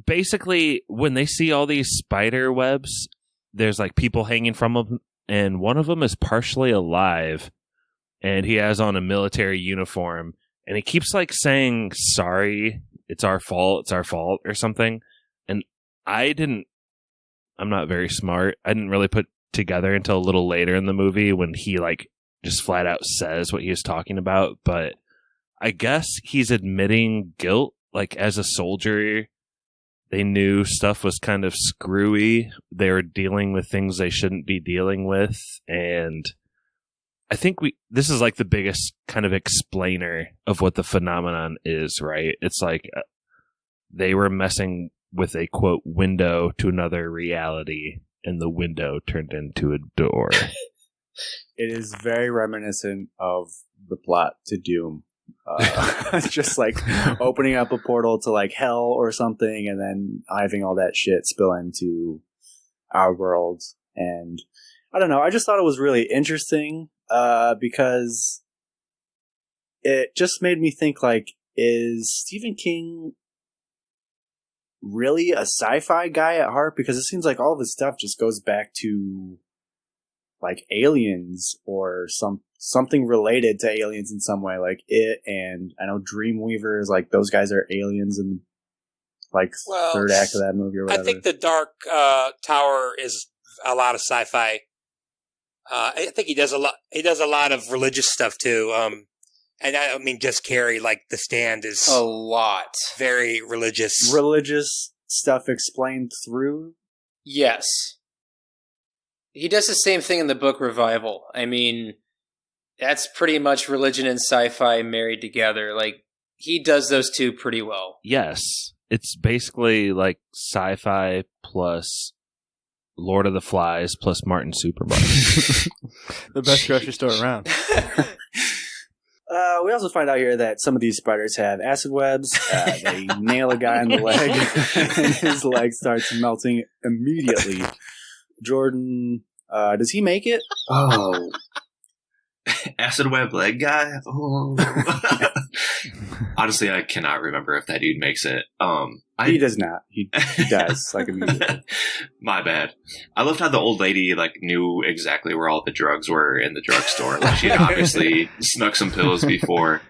basically, when they see all these spider webs, there's like people hanging from them, and one of them is partially alive, and he has on a military uniform, and he keeps like saying, sorry, it's our fault, or something. And I'm not very smart. I didn't really put together until a little later in the movie when he like just flat out says what he was talking about. But I guess he's admitting guilt. Like as a soldier, they knew stuff was kind of screwy. They were dealing with things they shouldn't be dealing with. And I think this is like the biggest kind of explainer of what the phenomenon is, right? It's like they were messing with a, quote, window to another reality, and the window turned into a door. It is very reminiscent of the plot to Doom. Just like opening up a portal to like hell or something, and then having all that shit spill into our world. And I don't know, I just thought it was really interesting because it just made me think, like, is Stephen King really a sci-fi guy at heart? Because it seems like all of his stuff just goes back to like aliens or something related to aliens in some way, like it. And I know Dreamweavers, like those guys are aliens in like third act of that movie or whatever. I think the Dark Tower is a lot of sci-fi. I think he does a lot. He does a lot of religious stuff too. And I mean, just Carrie, like The Stand is a lot, very religious. Religious stuff explained through. Yes, he does the same thing in the book Revival. I mean, that's pretty much religion and sci-fi married together. Like, he does those two pretty well. Yes, it's basically like sci-fi plus Lord of the Flies plus Martin Supermarket. The best grocery store around. We also find out here that some of these spiders have acid webs. They nail a guy in the leg, and his leg starts melting immediately. Jordan, does he make it? Oh. Acid web leg guy? Oh. Honestly, I cannot remember if that dude makes it. He does not. He dies like immediately. My bad. I loved how the old lady like knew exactly where all the drugs were in the drugstore. Like she had obviously snuck some pills before.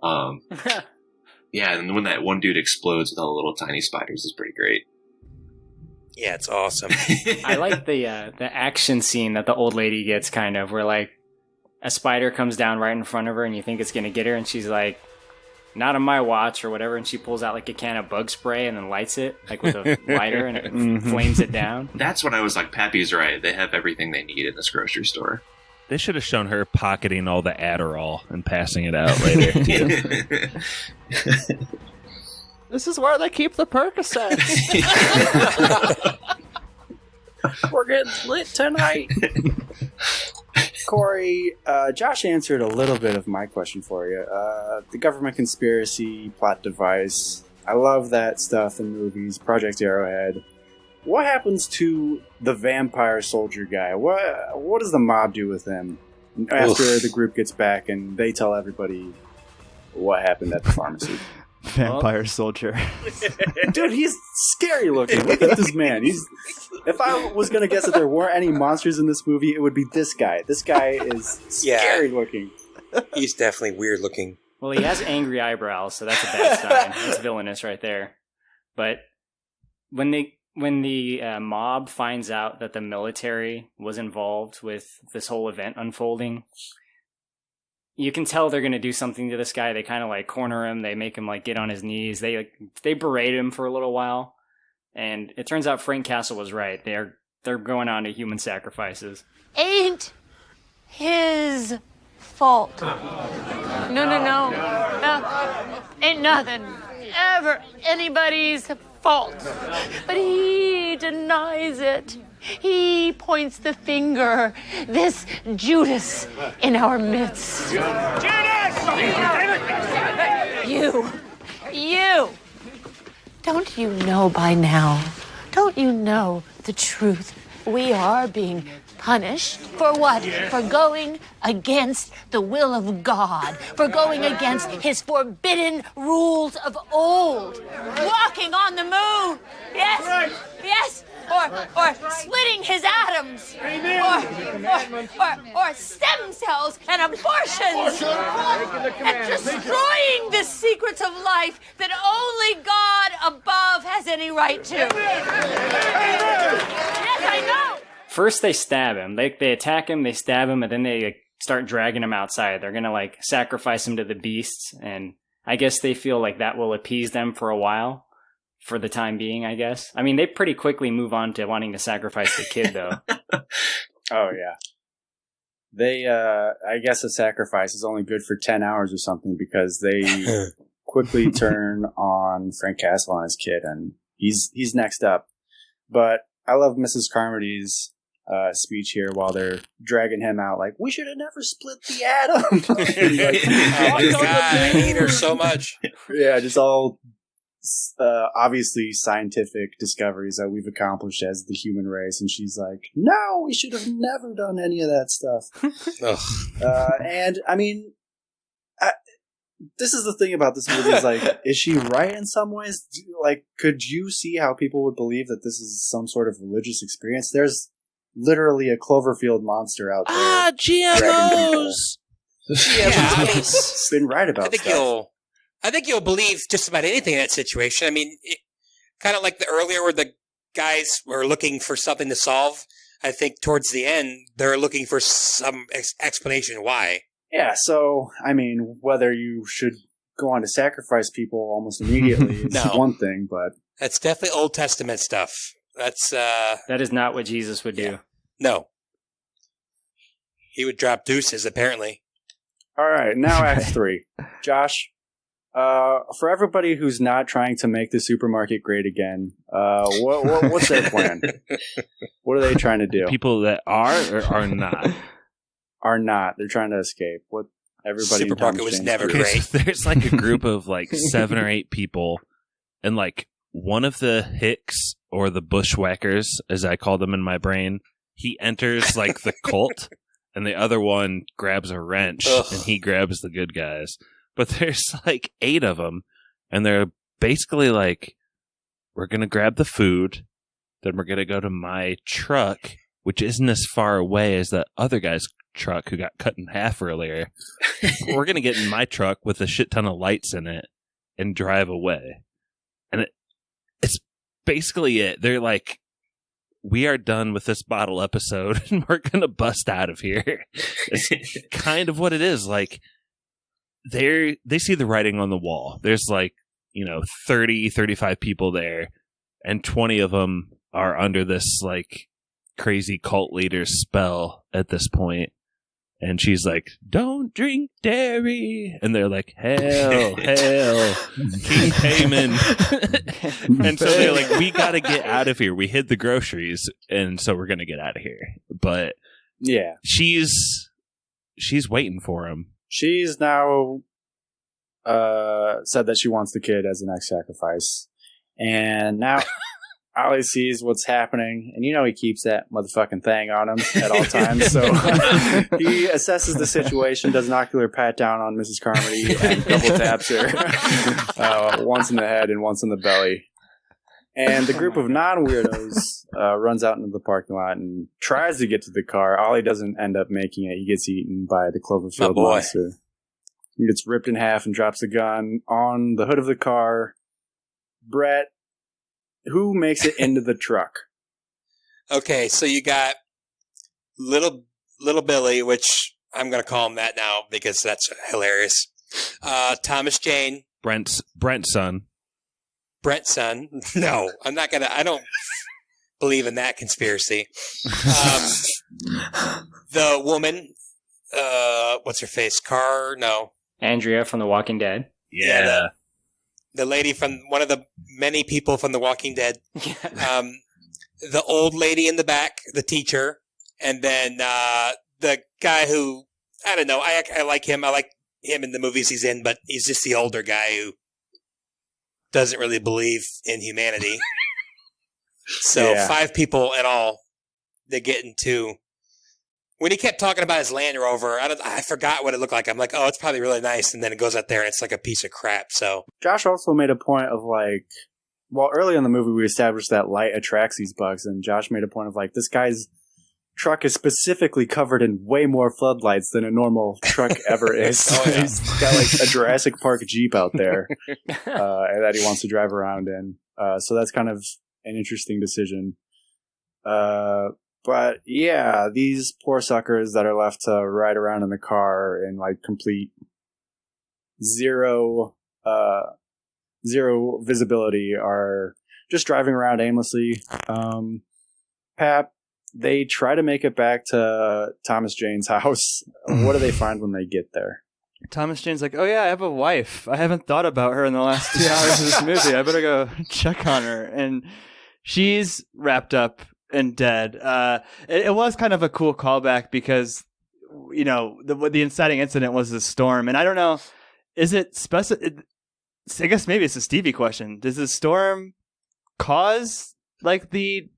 Yeah, and when that one dude explodes with all the little tiny spiders is pretty great. Yeah, it's awesome. I like the action scene that the old lady gets, kind of, where like a spider comes down right in front of her and you think it's going to get her, and she's like, not on my watch or whatever, and she pulls out like a can of bug spray and then lights it like with a lighter and it flames it down. That's when I was like, Pappy's right. They have everything they need in this grocery store. They should have shown her pocketing all the Adderall and passing it out later. This is where they keep the Percocets. We're getting lit tonight. Corey, Josh answered a little bit of my question for you. The government conspiracy, plot device. I love that stuff in movies. Project Arrowhead. What happens to the vampire soldier guy? What does the mob do with him after the group gets back and they tell everybody what happened at the pharmacy? Vampire soldier. Dude, he's scary looking. Look at this man. If I was going to guess that there weren't any monsters in this movie, it would be this guy. This guy is scary looking. He's definitely weird looking. Well, he has angry eyebrows, so that's a bad sign. That's villainous right there. But when they when the mob finds out that the military was involved with this whole event unfolding, you can tell they're going to do something to this guy. They kind of like corner him. They make him like get on his knees. They berate him for a little while. And it turns out Frank Castle was right. They're going on to human sacrifices. Ain't his fault. No. Ain't nothing ever anybody's fault. But he denies it. He points the finger. This Judas in our midst. Judas! You. Don't you know by now? Don't you know the truth? We are being punished. For what? For going against the will of God. For going against his forbidden rules of old. Walking on the moon. Yes. Or splitting his atoms. Or stem cells and abortions. And destroying the secrets of life that only God above has any right to. Yes, I know. First, they stab him. They attack him, they stab him, and then they start dragging him outside. They're going to like sacrifice him to the beasts, and I guess they feel like that will appease them for a while. For the time being, I guess. I mean, they pretty quickly move on to wanting to sacrifice the kid, though. Oh, yeah. They, I guess a sacrifice is only good for 10 hours or something because they quickly turn on Frank Castle and his kid, and he's next up. But I love Mrs. Carmody's speech here while they're dragging him out, like, we should have never split the atom. Like, oh my God, I hate her so much. Yeah, just all obviously scientific discoveries that we've accomplished as the human race, and she's like, no, we should have never done any of that stuff. And I mean, this is the thing about this movie is like, is she right in some ways? Like, could you see how people would believe that this is some sort of religious experience? There's literally a Cloverfield monster out there. GMOs! It's been right about I think you'll believe just about anything in that situation. I mean, kind of like the earlier where the guys were looking for something to solve. I think towards the end, they're looking for some explanation why. Yeah, so, I mean, whether you should go on to sacrifice people almost immediately is one thing, but... That's definitely Old Testament stuff. That's, That is not what Jesus would do. No. He would drop deuces, apparently. All right, now Act 3. Josh... for everybody who's not trying to make the supermarket great again, what's their plan? What are they trying to do? People that are or are not? Are not. They're trying to escape. What everybody supermarket was never Okay, great. so there's like a group of like 7 or 8 people, and like one of the hicks or the bushwhackers, as I call them in my brain, he enters like the cult, and the other one grabs a wrench and he grabs the good guys. But there's like 8 of them, and they're basically like, we're going to grab the food, then we're going to go to my truck, which isn't as far away as that other guy's truck who got cut in half earlier. We're going to get in my truck with a shit ton of lights in it and drive away. And it's basically it. They're like, we are done with this bottle episode, and we're going to bust out of here. It's kind of what it is. Like, they see the writing on the wall. There's like, 30, 35 people there, and 20 of them are under this like crazy cult leader's spell at this point. And she's like, don't drink dairy. And they're like, hell, King Payman. And so they're like, we got to get out of here. We hid the groceries, and so we're going to get out of here. But yeah, she's waiting for him. She's now said that she wants the kid as the next sacrifice. And now Ollie sees what's happening, and he keeps that motherfucking thing on him at all times. So he assesses the situation, does an ocular pat down on Mrs. Carmody, and double taps her once in the head and once in the belly. And the group of non-weirdos runs out into the parking lot and tries to get to the car. Ollie doesn't end up making it. He gets eaten by the Cloverfield monster. He gets ripped in half and drops the gun on the hood of the car. Brett who makes it into the truck? Okay, so you got little Billy, which I'm going to call him that now because that's hilarious. Thomas Jane. Brent's son. Brent's son. No, I'm not going to. I don't believe in that conspiracy. The woman, what's her face? No. Andrea from The Walking Dead. Yeah. The lady from one of the many people from The Walking Dead. The old lady in the back, the teacher, and then the guy who, I don't know, I like him. I like him in the movies he's in, but he's just the older guy who doesn't really believe in humanity. So 5 people in all they get into. When he kept talking about his Land Rover, I forgot what it looked like. I'm like, oh, it's probably really nice. And then it goes out there and it's like a piece of crap. So Josh also made a point of like, well, early in the movie we established that light attracts these bugs, and Josh made a point of like, this guy's truck is specifically covered in way more floodlights than a normal truck ever is. He's got like a Jurassic Park Jeep out there that he wants to drive around in. So that's kind of an interesting decision. But yeah, these poor suckers that are left to ride around in the car in like complete zero visibility are just driving around aimlessly. Pap, they try to make it back to Thomas Jane's house. What do they find when they get there? Thomas Jane's like, oh yeah, I have a wife. I haven't thought about her in the last 2 hours of this movie. I better go check on her. And she's wrapped up and dead. It was kind of a cool callback because, you know, the inciting incident was the storm. And I don't know, is it I guess maybe it's a Stevie question. Does the storm cause like the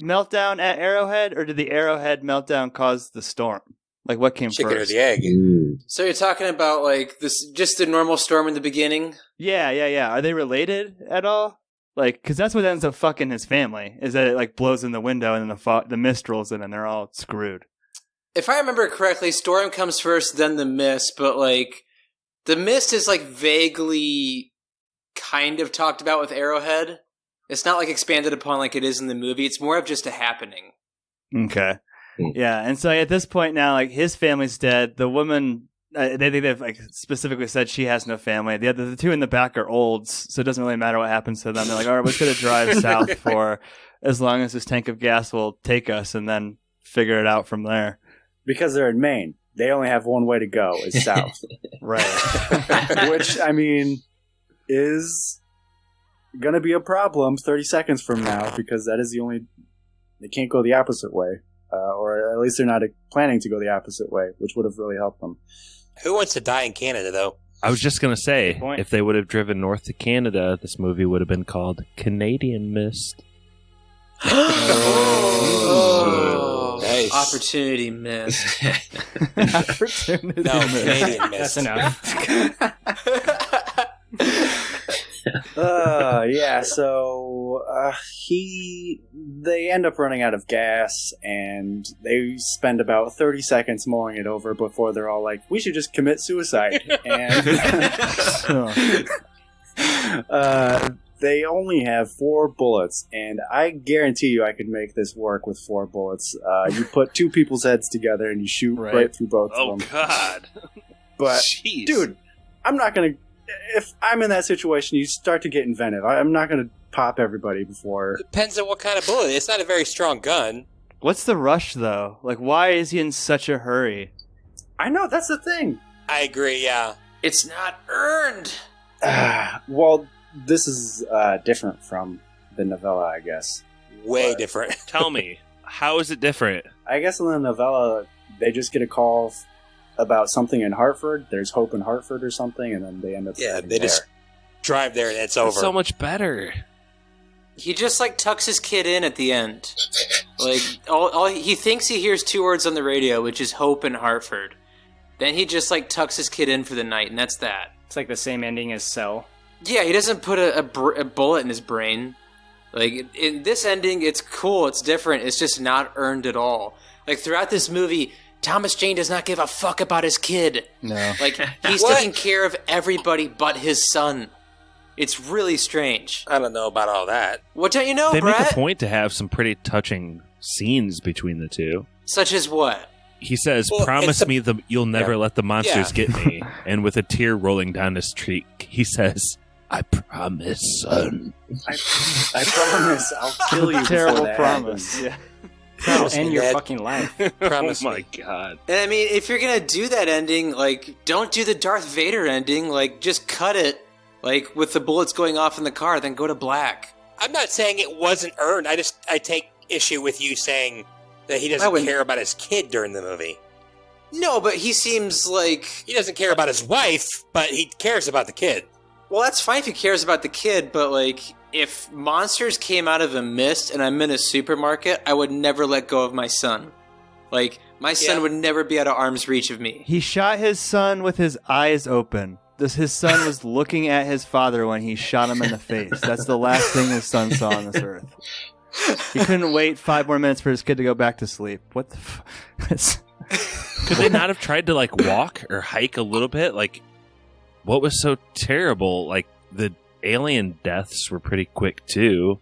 meltdown at Arrowhead, or did the Arrowhead meltdown cause the storm? Like what came chicken first? or the egg? So you're talking about like this, just a normal storm in the beginning? Yeah. Are they related at all? Like, because that's what ends up fucking his family, is that it like blows in the window and then the mist rolls in and they're all screwed. If I remember correctly, storm comes first, then the mist, but like the mist is like vaguely kind of talked about with Arrowhead. It's not like expanded upon like it is in the movie. It's more of just a happening. Okay. Yeah, and so at this point now, like his family's dead. The woman, they've like specifically said she has no family. The 2 in the back are olds, so it doesn't really matter what happens to them. They're like, all right, we're just going to drive south for as long as this tank of gas will take us, and then figure it out from there. Because they're in Maine. They only have one way to go, is south. Right. Which, I mean, is going to be a problem 30 seconds from now, because that is the only... They can't go the opposite way. Or at least they're not planning to go the opposite way, which would have really helped them. Who wants to die in Canada, though? I was just going to say, if they would have driven north to Canada, this movie would have been called Canadian Mist. Oh, nice. Opportunity missed. Opportunity missed. Canadian Mist. That's enough. Yeah, so they end up running out of gas, and they spend about 30 seconds mulling it over before they're all like, we should just commit suicide. And they only have 4 bullets, and I guarantee you I could make this work with 4 bullets. You put 2 people's heads together and you shoot right through both of them. Oh, God. But, Jeez. dude, I'm not going to... If I'm in that situation, you start to get inventive. I'm not going to pop everybody before... Depends on what kind of bullet. It's not a very strong gun. What's the rush, though? Like, why is he in such a hurry? I know, that's the thing. I agree, yeah. It's not earned. Well, this is different from the novella, I guess. Way different. Tell me, how is it different? I guess in the novella, they just get a call about something in Hartford. There's hope in Hartford or something, and then they end up... Yeah, they just drive there and it's over. It's so much better. He just like tucks his kid in at the end. Like all he thinks he hears 2 words on the radio, which is hope in Hartford. Then he just like tucks his kid in for the night, and that's that. It's like the same ending as Cell. Yeah, he doesn't put a bullet in his brain. Like in this ending, it's cool, it's different, it's just not earned at all. Like throughout this movie, Thomas Jane does not give a fuck about his kid. No. Like, he's taking care of everybody but his son. It's really strange. I don't know about all that. What don't you know, They Brett? make a point to have some pretty touching scenes between the two. Such as what? He says, Well, promise me you'll never let the monsters Yeah. get me. And with a tear rolling down his cheek, he says, I promise, son. I promise I'll kill you. Terrible before that promise. happens. Yeah. Promise End me, your Dad. fucking life. Promise Oh my me. god. And I mean, if you're gonna do that ending, like, don't do the Darth Vader ending. Like, just cut it, like, with the bullets going off in the car, then go to black. I'm not saying it wasn't earned. I take issue with you saying that he I doesn't wouldn't- care about his kid during the movie. No, but he seems like... He doesn't care about his wife, but he cares about the kid. Well, that's fine if he cares about the kid, but, like, if monsters came out of a mist and I'm in a supermarket, I would never let go of my son. Like, my son Yeah. would never be out of arm's reach of me. He shot his son with his eyes open. His son was looking at his father when he shot him in the face. That's the last thing his son saw on this earth. He couldn't wait 5 more minutes for his kid to go back to sleep. What the fuck? Could they not have tried to, like, walk or hike a little bit? Like, what was so terrible? Like, the alien deaths were pretty quick, too.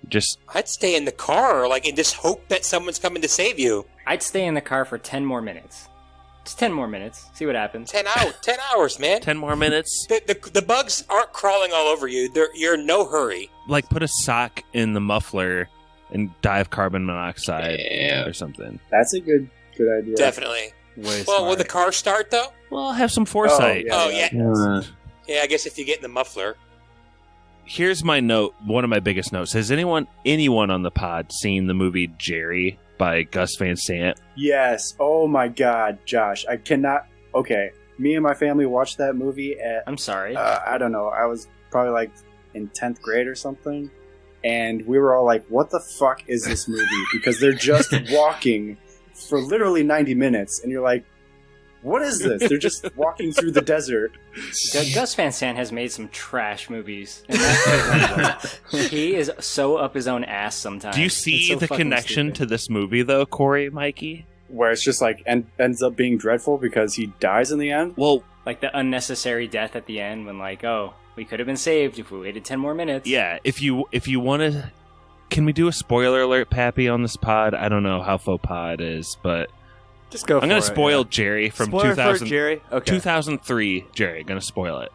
Just, I'd stay in the car, like, and just hope that someone's coming to save you. I'd stay in the car for 10 more minutes. Just 10 more minutes. See what happens. 10 hours, man. 10 more minutes. The bugs aren't crawling all over you. You're in no hurry. Like, put a sock in the muffler and die of carbon monoxide Yeah. or something. That's a good idea. Definitely. Way Well, will smart. the car start, though? Well, have some foresight. Oh, yeah. Uh, Yeah, I guess if you get in the muffler. Here's my note, one of my biggest notes. Has anyone on the pod seen the movie Jerry by Gus Van Sant? Yes. Oh my God, Josh. I cannot. Okay. Me and my family watched that movie at, I'm sorry. I don't know. I was probably like in 10th grade or something. And we were all like, what the fuck is this movie? Because they're just walking for literally 90 minutes. And you're like, what is this? They're just walking through the desert. Gus Van Sant has made some trash movies. And that's he is so up his own ass sometimes. Do you It's see so the fucking connection stupid. to this movie, though, Corey, Mikey? Where it's just like, ends up being dreadful because he dies in the end. Well, Like the unnecessary death at the end when, like, oh, we could have been saved if we waited 10 more minutes. yeah, if you want to... Can we do a spoiler alert, Pappy, on this pod? I don't know how faux pod is, but... Just go I'm for going it, to spoil yeah. Jerry from Spoiler for 2000, Jerry? Okay. 2003. Jerry, going to spoil it.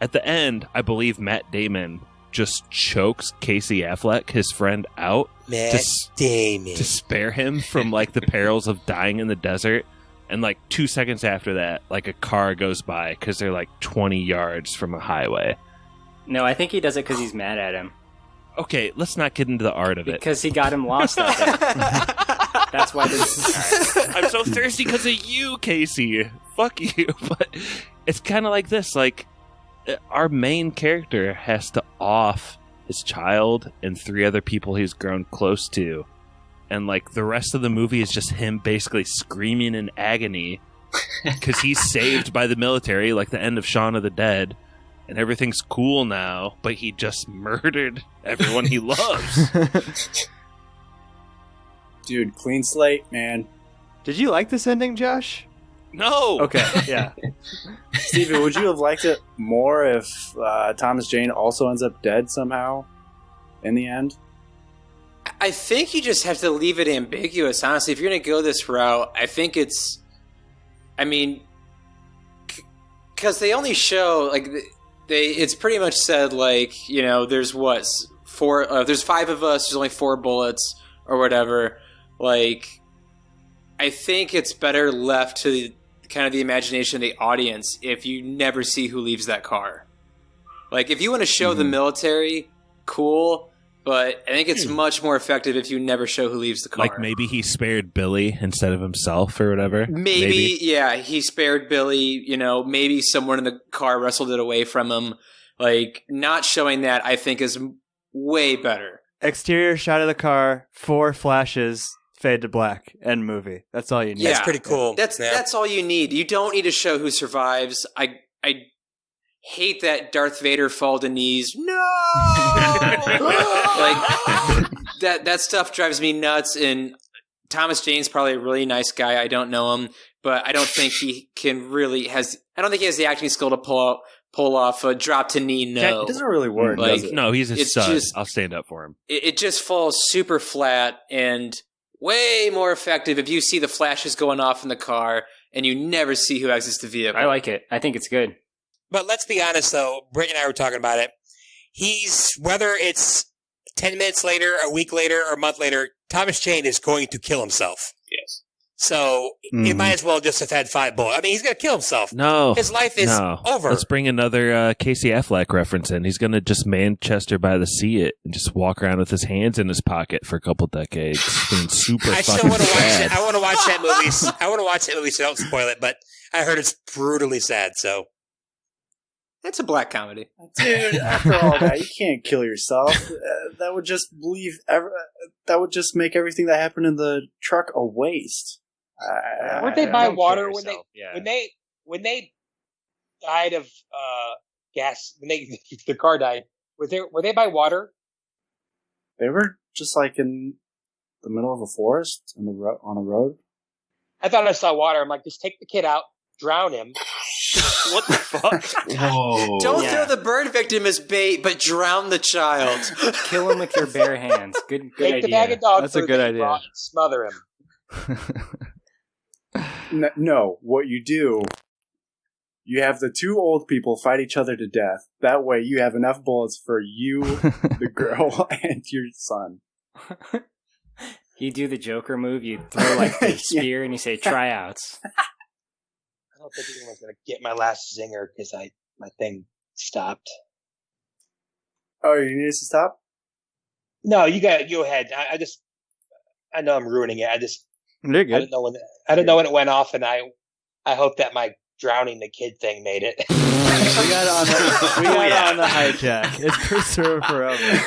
At the end, I believe Matt Damon just chokes Casey Affleck, his friend, out Matt Damon. to spare him from, like, the perils of dying in the desert. And, like, 2 seconds after that, like, a car goes by because they're, like, 20 yards from a highway. No, I think he does it because he's mad at him. Okay, let's not get into the art of it. Because he got him lost out there. That's why this I'm so thirsty because of you, Casey. Fuck you. But it's kind of like this. Like, our main character has to off his child and 3 other people he's grown close to. And, like, the rest of the movie is just him basically screaming in agony because he's saved by the military, like the end of Shaun of the Dead. And everything's cool now, but he just murdered everyone he loves. Dude, clean slate, man. Did you like this ending, Josh? No! Okay, yeah. Steven, would you have liked it more if Thomas Jane also ends up dead somehow in the end? I think you just have to leave it ambiguous, honestly. If you're going to go this route, I think it's... I mean... Because they only show, like... It's pretty much said, like, you know, there's what? There's 5 of us, there's only 4 bullets, or whatever. Like, I think it's better left to kind of the imagination of the audience if you never see who leaves that car. Like, if you want to show the military, cool, but I think it's much more effective if you never show who leaves the car. Like, maybe he spared Billy instead of himself or whatever. Maybe, yeah, he spared Billy, you know, maybe someone in the car wrestled it away from him. Like, not showing that, I think, is way better. Exterior shot of the car, 4 flashes, fade to black, end movie. That's all you need. Yeah. That's pretty cool. That's all you need. You don't need to show who survives. I hate that Darth Vader fall to knees. No! Like, that stuff drives me nuts, and Thomas Jane's probably a really nice guy. I don't know him, but I don't think he can really I don't think he has the acting skill to pull pull off a drop to knee no. It doesn't really work, Like, does it? No, he's a It's stud. just- I'll stand up for him. It just falls super flat and way more effective if you see the flashes going off in the car and you never see who exits the vehicle. I like it. I think it's good. But let's be honest, though. Britt and I were talking about it. Whether it's 10 minutes later, a week later, or a month later, Thomas Jane is going to kill himself. Yes. So it might as well just have had 5 bullets. I mean, he's going to kill himself. No. His life is over. Let's bring another Casey Affleck reference in. He's going to just Manchester by the Sea it and just walk around with his hands in his pocket for a couple decades. Being super I still fucking want to watch sad. it. I want to watch that movie. I want to watch that movie, so don't spoil it. But I heard it's brutally sad. So It's a black comedy. Dude, after all that, you can't kill yourself. That would just that would just make everything that happened in the truck a waste. Weren't they by Don't water kill when they yourself. Yeah. when they died of gas? When the car died, were they by water? They were just like in the middle of a forest on a road. I thought I saw water. I'm like, just take the kid out, drown him. What the fuck? Whoa. Don't throw the bird victim as bait, but drown the child. Kill him with your bare hands. Good Take idea. the bag of dog That's a food good that you idea. brought and smother him. No, what you do, you have the 2 old people fight each other to death. That way you have enough bullets for you, the girl, and your son. You do the Joker move. You throw like the spear and you say tryouts. I don't think anyone's gonna get my last zinger because my thing stopped. Oh, you need us to stop? No, you go ahead. I know I'm ruining it. You're I good. didn't know when it went off, and I hope that my drowning the kid thing made it. We got it on the hijack. It's preserved forever.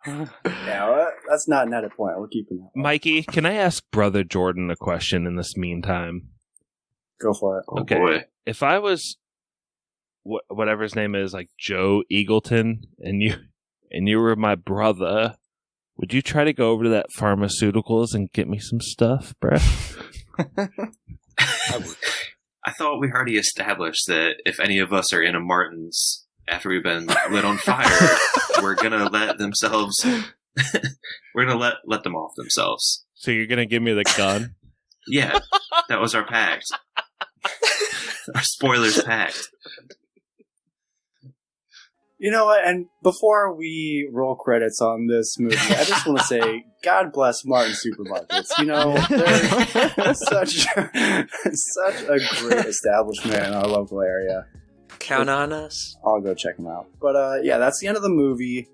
Yeah, well, that's not an edit point. We're keeping that one. Mikey, can I ask Brother Jordan a question in this meantime? Go for it. Oh, boy. If I was whatever his name is, like Joe Eagleton, and you were my brother, would you try to go over to that pharmaceuticals and get me some stuff, bruh? I thought we already established that if any of us are in a Martin's after we've been lit on fire, we're gonna let themselves. We're gonna let them off themselves. So you're gonna give me the gun? Yeah, that was our pact. Our spoilers pact. You know what? And before we roll credits on this movie, I just want to say, God bless Martin Supermarkets. You know, they're such a great establishment in our local area. Count on us. I'll go check them out. But yeah, that's the end of the movie.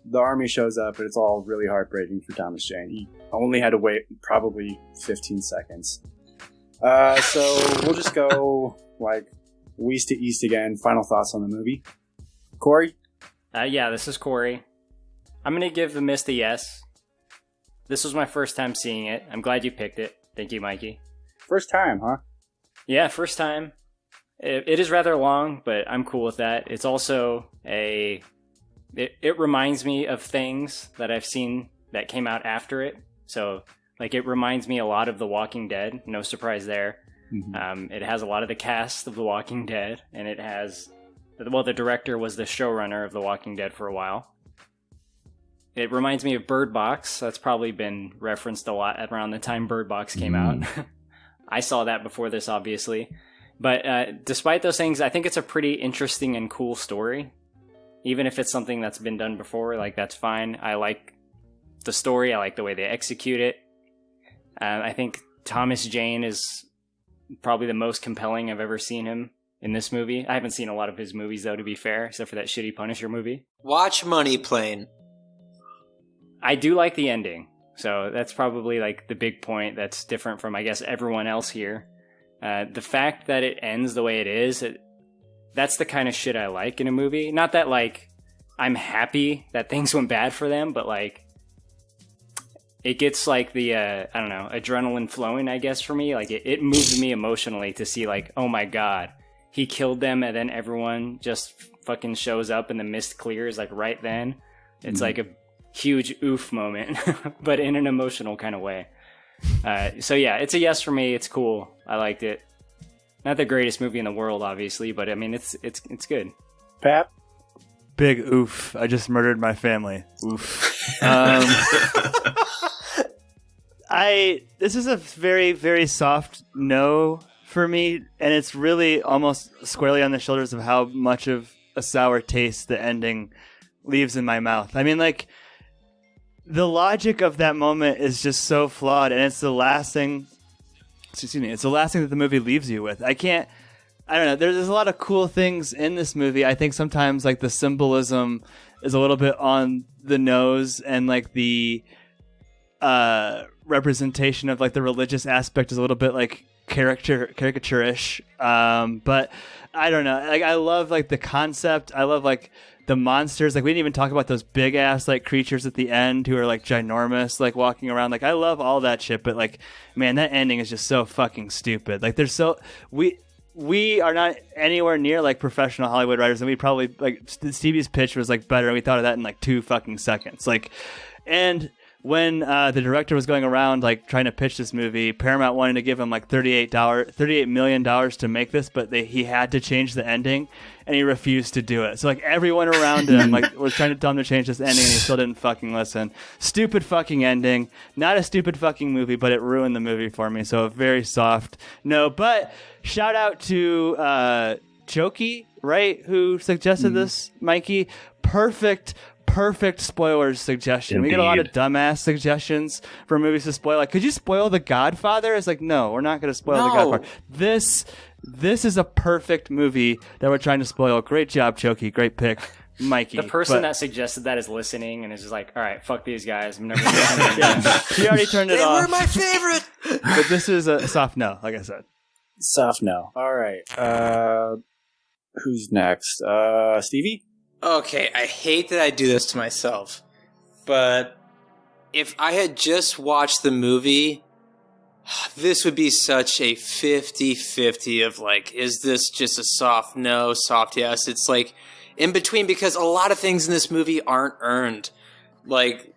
The army shows up, and it's all really heartbreaking for Thomas Jane. He only had to wait probably 15 seconds. So we'll just go like west to east again. Final thoughts on the movie. Corey? Yeah, this is Corey. I'm going to give The Mist a yes. This was my first time seeing it. I'm glad you picked it. Thank you, Mikey. First time, huh? Yeah, first time. It is rather long, but I'm cool with that. It's also It reminds me of things that I've seen that came out after it. So, like, it reminds me a lot of The Walking Dead. No surprise there. Mm-hmm. It has a lot of the cast of The Walking Dead, and it has... Well, the director was the showrunner of The Walking Dead for a while. It reminds me of Bird Box. That's probably been referenced a lot around the time Bird Box came out. I saw that before this, obviously. But despite those things, I think it's a pretty interesting and cool story. Even if it's something that's been done before, like, that's fine. I like the story. I like the way they execute it. I think Thomas Jane is probably the most compelling I've ever seen him in this movie. I haven't seen a lot of his movies, though, to be fair, except for that shitty Punisher movie. Watch Money Plane. I do like the ending, so that's probably like the big point that's different from, I guess, everyone else here. The fact that it ends the way it is, that's the kind of shit I like in a movie. Not that, like, I'm happy that things went bad for them, but, like, it gets, like, the, I don't know, adrenaline flowing, I guess, for me. Like, it moved me emotionally to see, like, oh my god, he killed them, and then everyone just fucking shows up and the mist clears, like, right then. It's like a huge oof moment, but in an emotional kind of way. So yeah, it's a yes for me. It's cool. I liked it. Not the greatest movie in the world, obviously, but I mean, it's good. Pat? Big oof. I just murdered my family. Oof. This is a very, very soft no for me, and it's really almost squarely on the shoulders of how much of a sour taste the ending leaves in my mouth. I mean, like, the logic of that moment is just so flawed, and it's the last thing. Excuse me. It's the last thing that the movie leaves you with. I don't know. There's a lot of cool things in this movie. I think sometimes like the symbolism is a little bit on the nose, and like the representation of like the religious aspect is a little bit like caricaturish. But I don't know. Like, I love like the concept. I love like the monsters. Like, we didn't even talk about those big ass like creatures at the end who are like ginormous, like walking around. Like, I love all that shit. But like, man, that ending is just so fucking stupid. Like, we are not anywhere near like professional Hollywood writers, and we probably like Stevie's pitch was like better, and we thought of that in like 2 fucking seconds. Like, and when the director was going around like trying to pitch this movie, Paramount wanted to give him like $38 million to make this, but he had to change the ending, and he refused to do it. So like everyone around him like was trying to tell him to change this ending, and he still didn't fucking listen. Stupid fucking ending. Not a stupid fucking movie, but it ruined the movie for me. So a very soft no. But shout out to Choki, right, who suggested this, Mikey. Perfect spoilers suggestion. Indeed. We get a lot of dumbass suggestions for movies to spoil. Like, could you spoil The Godfather? It's like, no, we're not going to spoil The Godfather. This is a perfect movie that we're trying to spoil. Great job, Choki. Great pick, Mikey. The person that suggested that is listening and is just like, all right, fuck these guys. I'm never listening again. She already turned it off. They were my favorite. But this is a soft no, like I said. Soft no. All right. Who's next? Stevie? Okay, I hate that I do this to myself, but if I had just watched the movie, this would be such a 50-50 of like, is this just a soft no, soft yes? It's like in between, because a lot of things in this movie aren't earned. Like,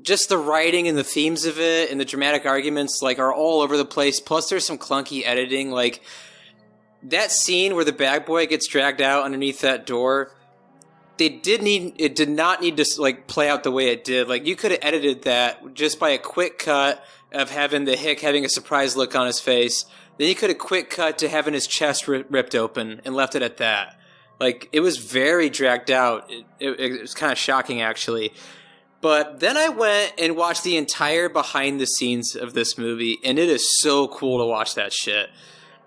just the writing and the themes of it and the dramatic arguments like are all over the place. Plus there's some clunky editing. Like, that scene where the bag boy gets dragged out underneath that door, it did not need to like play out the way it did. Like, you could have edited that just by a quick cut of having the hick having a surprised look on his face. Then you could have quick cut to having his chest ripped open and left it at that. Like, it was very dragged out. It was kind of shocking, actually. But then I went and watched the entire behind the scenes of this movie, and it is so cool to watch that shit.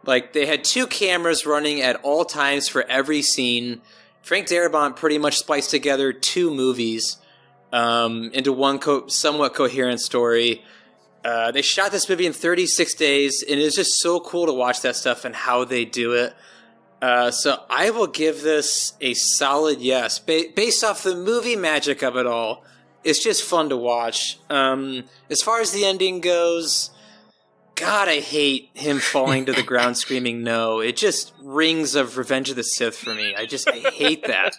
Like, they had 2 cameras running at all times for every scene. Frank Darabont pretty much spliced together 2 movies into one somewhat coherent story. They shot this movie in 36 days, and it's just so cool to watch that stuff and how they do it. So I will give this a solid yes. Based off the movie magic of it all, it's just fun to watch. As far as the ending goes, God, I hate him falling to the ground screaming no. It just rings of Revenge of the Sith for me. I hate that.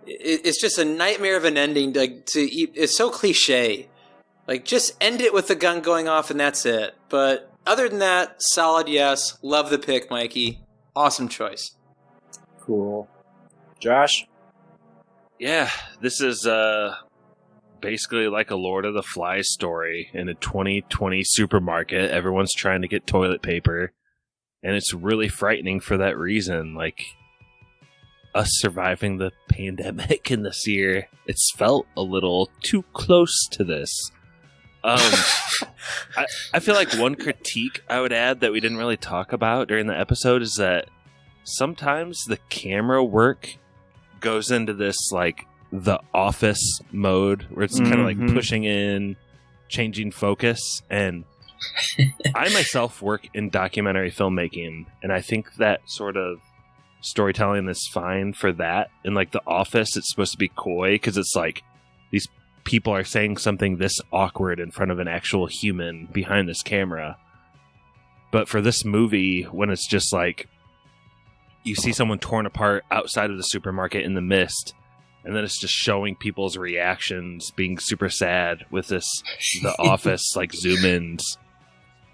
It's just a nightmare of an ending. It's so cliche. Like, just end it with the gun going off and that's it. But other than that, solid yes. Love the pick, Mikey. Awesome choice. Cool. Josh? Yeah, this is basically like a Lord of the Flies story in a 2020 supermarket. Everyone's trying to get toilet paper, and it's really frightening for that reason. Like, us surviving the pandemic in this year, it's felt a little too close to this. I feel like one critique I would add that we didn't really talk about during the episode is that sometimes the camera work goes into this like the Office mode where it's kind of like pushing in, changing focus. And I myself work in documentary filmmaking, and I think that sort of storytelling is fine for that. In like the Office, it's supposed to be coy because it's like these people are saying something this awkward in front of an actual human behind this camera. But for this movie, when it's just like you see someone torn apart outside of the supermarket in the mist, and then it's just showing people's reactions being super sad with this the Office like zoom ins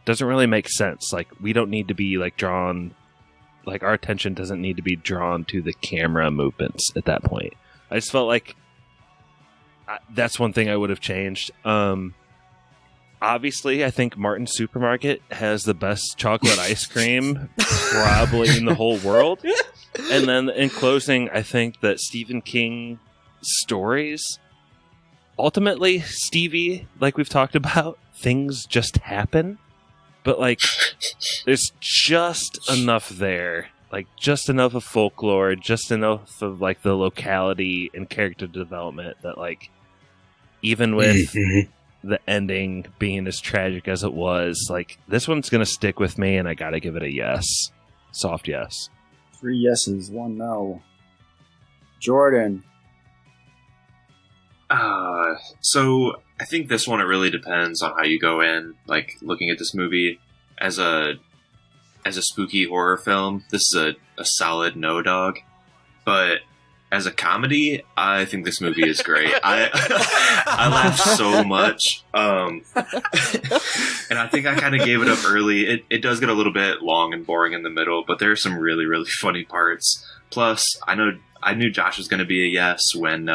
doesn't really make sense. Like, we don't need to be like drawn, like our attention doesn't need to be drawn to the camera movements at that point. I just felt like that's one thing I would have changed. Obviously, I think Martin's Supermarket has the best chocolate ice cream probably in the whole world. And then in closing, I think that Stephen King stories, ultimately, Stevie, like we've talked about, things just happen. But, like, there's just enough there. Like, just enough of folklore, just enough of, like, the locality and character development that, like, even with the ending being as tragic as it was, like, this one's gonna stick with me, and I gotta give it a yes. Soft yes. 3 yeses, 1 no. Jordan. So I think this one, it really depends on how you go in, like, looking at this movie. As a spooky horror film, this is a solid no dog. But as a comedy, I think this movie is great. I laughed so much. And I think I kind of gave it up early. It does get a little bit long and boring in the middle, but there are some really, really funny parts. Plus, I knew Josh was going to be a yes when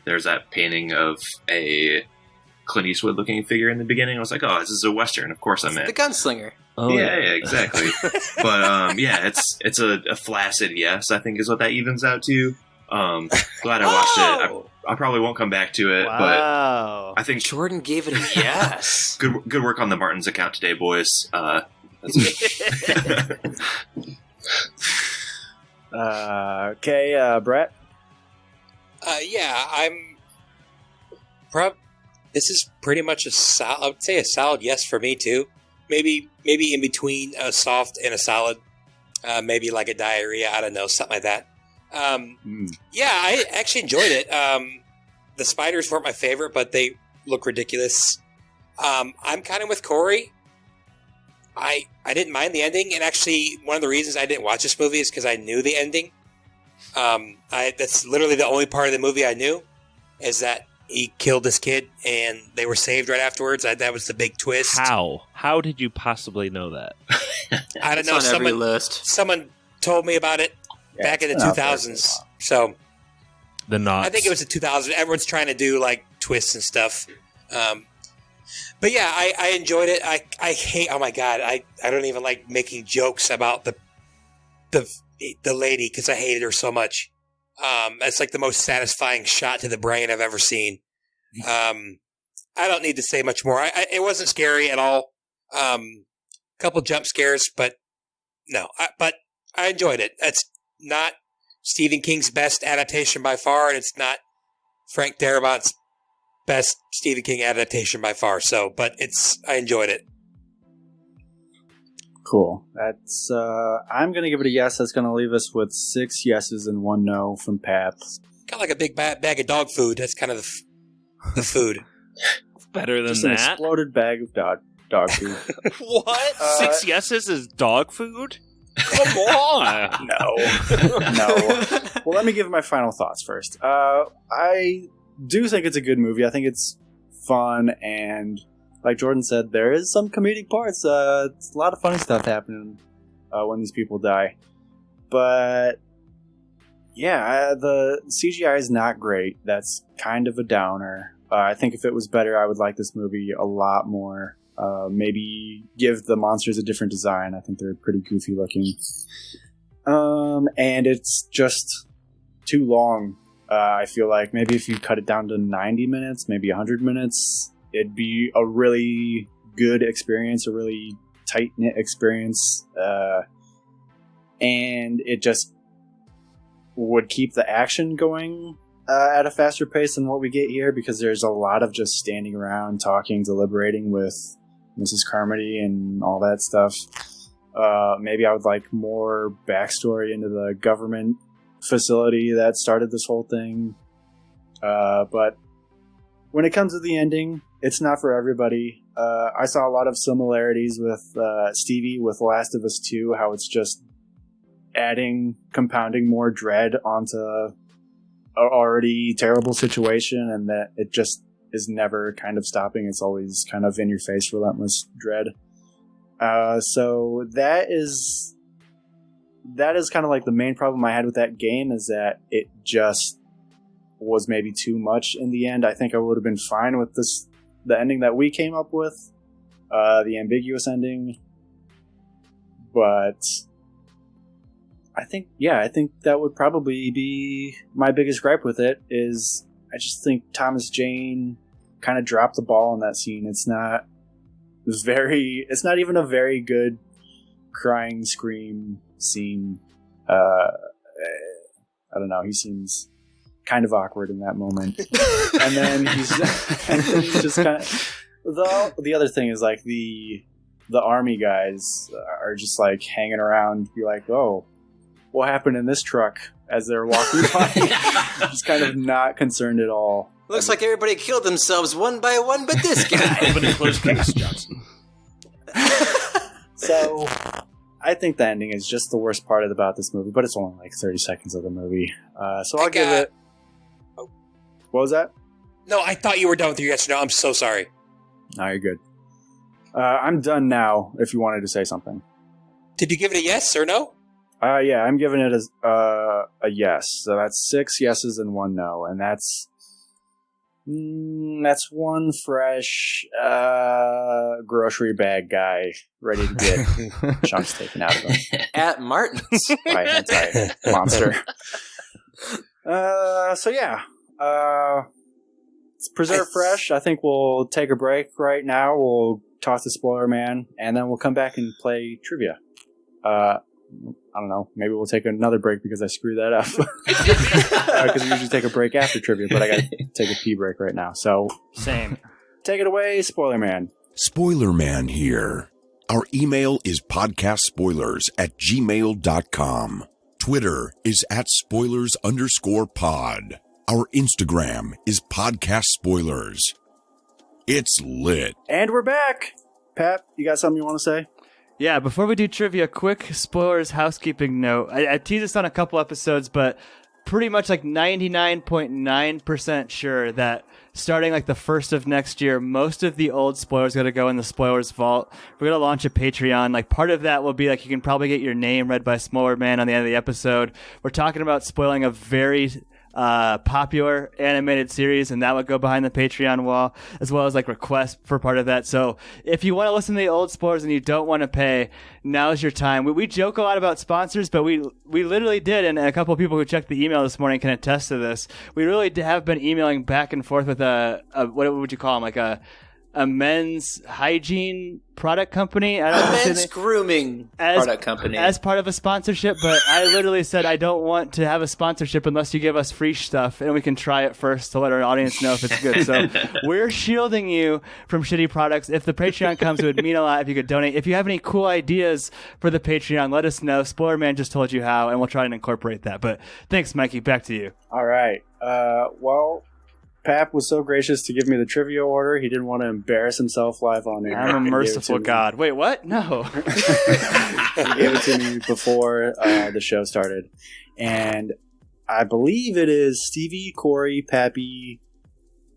there's that painting of a Clint Eastwood looking figure in the beginning. I was like, oh, this is a Western. Of course I'm in. The gunslinger. Oh, yeah, exactly. But yeah, it's a flaccid yes, I think is what that evens out to. Glad I watched it. I probably won't come back to it, but I think Jordan gave it a yes. Good work on the Martins account today, boys. Okay, Brett? Yeah, this is pretty much I would say a solid yes for me, too. Maybe in between a soft and a solid. Maybe like a diarrhea, I don't know, something like that. Yeah, I actually enjoyed it. The spiders weren't my favorite, but they look ridiculous. I'm kind of with Corey. I didn't mind the ending, and actually one of the reasons I didn't watch this movie is because I knew the ending. That's literally the only part of the movie I knew, is that he killed this kid and they were saved right afterwards. That was the big twist. How did you possibly know that? I don't know. On every list. Someone told me about it back in the 2000s. So the knots. I think it was the 2000s. Everyone's trying to do like twists and stuff. But yeah, I enjoyed it. I hate. Oh my god, I don't even like making jokes about the lady because I hated her so much. It's like the most satisfying shot to the brain I've ever seen. I don't need to say much more. It wasn't scary at all. Couple jump scares, but no. But I enjoyed it. That's not Stephen King's best adaptation by far, and it's not Frank Darabont's best Stephen King adaptation by far. So, but I enjoyed it. Cool. That's I'm gonna give it a yes. That's gonna leave us with 6 yeses and 1 no from Pap. Kind of like a big bag of dog food. That's kind of the food. Better than Just that. An exploded bag of dog food. What? 6 yeses is dog food? Come on. No. Well, let me give my final thoughts first. I do think it's a good movie. I think it's fun, and like Jordan said, there is some comedic parts. It's a lot of funny stuff happening when these people die. But yeah, the CGI is not great. That's kind of a downer. I think if it was better, I would like this movie a lot more. Maybe give the monsters a different design. I think they're pretty goofy looking. And it's just too long. I feel like maybe if you cut it down to 90 minutes, maybe 100 minutes, it'd be a really good experience, a really tight-knit experience. And it just would keep the action going at a faster pace than what we get here, because there's a lot of just standing around, talking, deliberating with Mrs. Carmody and all that stuff. Maybe I would like more backstory into the government facility that started this whole thing. But when it comes to the ending, it's not for everybody. I saw a lot of similarities with Stevie with Last of Us 2, how it's just compounding more dread onto an already terrible situation, and that it just is never kind of stopping. It's always kind of in your face, relentless dread. So that is kind of like the main problem I had with that game, is that it just was maybe too much in the end. I think I would have been fine with the ending that we came up with, the ambiguous ending. But I think that would probably be my biggest gripe with it, is I just think Thomas Jane kind of dropped the ball in that scene. It's not even a very good crying scream scene. I don't know. He seems kind of awkward in that moment. and then he's just kind of... The other thing is, like, the army guys are just, like, hanging around, be like, oh, what happened in this truck, as they're walking by. Just kind of not concerned at all. Looks like everybody killed themselves one by one, but this guy. Open and close case, Johnson. So, I think the ending is just the worst part about this movie, but it's only like 30 seconds of the movie. So I'll give it... What was that? No, I thought you were done with your yes or no. I'm so sorry. No, you're good. I'm done now, if you wanted to say something. Did you give it a yes or no? Yeah, I'm giving it a yes. So that's 6 yeses and 1 no, and that's one fresh grocery bag guy ready to get chunks taken out of him At Martin's by a hentai monster. So yeah, it's preserve fresh. I think we'll take a break right now. We'll toss the spoiler man, and then we'll come back and play trivia. I don't know. Maybe we'll take another break because I screwed that up. Because we usually take a break after trivia, but I got to take a pee break right now. So Same. Take it away, Spoiler Man. Spoiler Man here. Our email is podcastspoilers@gmail.com. Twitter is @spoilers_pod. Our Instagram is podcast spoilers. It's lit. And we're back. Pat, you got something you want to say? Yeah, before we do trivia, quick spoilers housekeeping note. I teased this on a couple episodes, but pretty much like 99.9% sure that starting like the 1st of next year, most of the old spoilers are going to go in the spoilers vault. We're going to launch a Patreon. Like part of that will be like you can probably get your name read by Spoiler Man on the end of the episode. We're talking about spoiling a very popular animated series, and that would go behind the Patreon wall, as well as like requests for part of that. So if you want to listen to the old spoilers and you don't want to pay, now's your time. We joke a lot about sponsors, but we literally did, and a couple of people who checked the email this morning can attest to this. We really have been emailing back and forth with a what would you call them, like a men's hygiene product company. I don't know, men's grooming product company. As part of a sponsorship, but I literally said I don't want to have a sponsorship unless you give us free stuff and we can try it first to let our audience know if it's good. So we're shielding you from shitty products. If the Patreon comes, it would mean a lot if you could donate. If you have any cool ideas for the Patreon, let us know. Spoiler Man just told you how, and we'll try and incorporate that. But thanks, Mikey. Back to you. All right. Well, Pap was so gracious to give me the trivia order. He didn't want to embarrass himself live on air. I'm a merciful God. Wait, what? No. He gave it to me before the show started. And I believe it is Stevie, Corey, Pappy,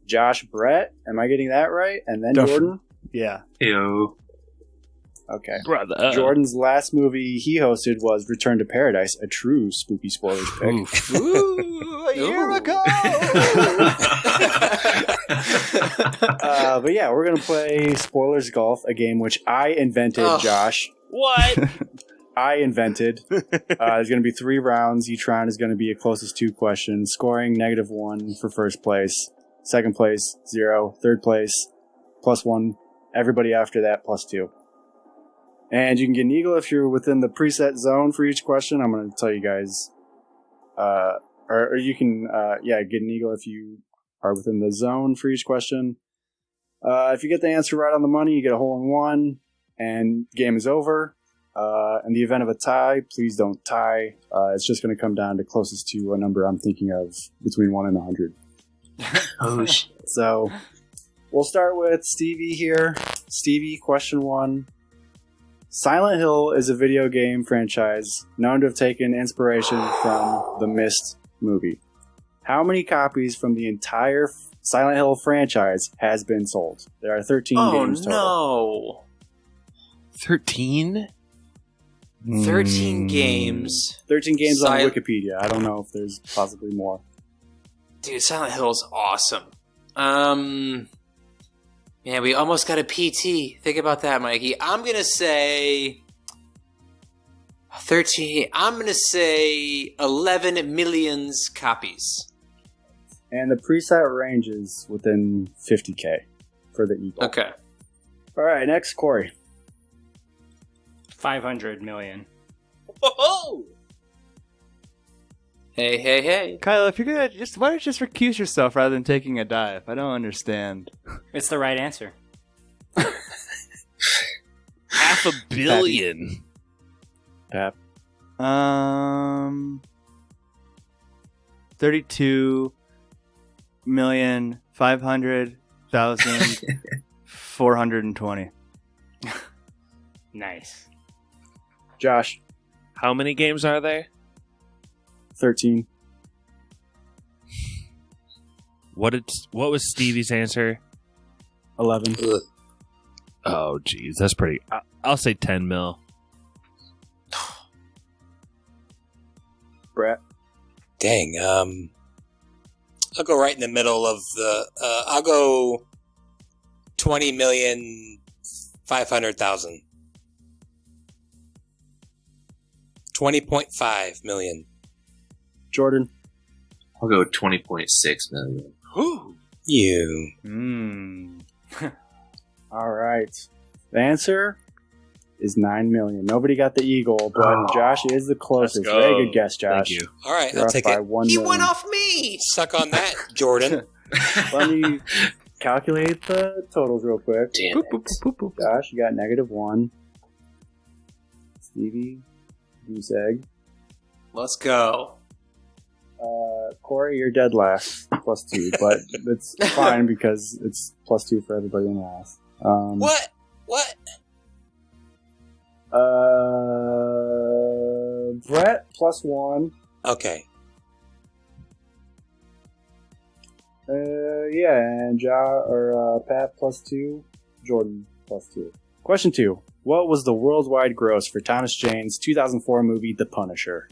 Josh, Brett. Am I getting that right? And then Jordan? Yeah. Ew. Okay. Brother. Jordan's last movie he hosted was Return to Paradise, a true spooky spoilers pick. Ooh, a year ago. But yeah, we're going to play Spoilers Golf, a game which I invented, Josh. What? I invented. There's going to be 3 rounds. Each round is going to be a closest 2 question. Scoring -1 for first place. Second place, 0. Third place, +1. Everybody after that, +2. And you can get an eagle if you're within the preset zone for each question. I'm going to tell you guys. Or you can, get an eagle if you are within the zone for each question. If you get the answer right on the money, you get a hole-in-one, and game is over. In the event of a tie, please don't tie. It's just going to come down to closest to a number I'm thinking of between 1 and 100. Oh, So, we'll start with Stevie here. Stevie, question 1. Silent Hill is a video game franchise known to have taken inspiration from the Mist movie. How many copies from the entire Silent Hill franchise has been sold? There are 13 games total. Oh, no. 13? 13 games. 13 games on Wikipedia. I don't know if there's possibly more. Dude, Silent Hill is awesome. Man, we almost got a PT. Think about that, Mikey. I'm going to say 13. I'm going to say 11 million copies. And the preset range is within 50K for the Eagle. Okay. All right, next, Corey. 500 million. Whoa! Hey. Kyle, if you're gonna why don't you just recuse yourself rather than taking a dive? I don't understand. It's the right answer. $500 million. Pap. 32,500,420. Nice. Josh. How many games are there? 13. What was Stevie's answer? 11. Oh, geez, that's pretty. I'll say 10 mil. Brett. Dang. I'll go right in the middle of the. I'll go 20,500,000. 20.5 million. Jordan. I'll go 20.6 million. Whew. You. All right. The answer is 9 million. Nobody got the Eagle, but Josh is the closest. Very good guess, Josh. Thank you. All right, You're I'll off take by it. 1 He million. went off me. Suck on that, Jordan. Let me calculate the totals real quick. Damn it. Josh, you got -1. Stevie, goose egg. Let's go. Corey, you're dead last, +2, but it's fine because it's +2 for everybody in last. What? Brett +1. Okay. Yeah, and Pat +2, Jordan +2. Question 2. What was the worldwide gross for Thomas Jane's 2004 movie The Punisher?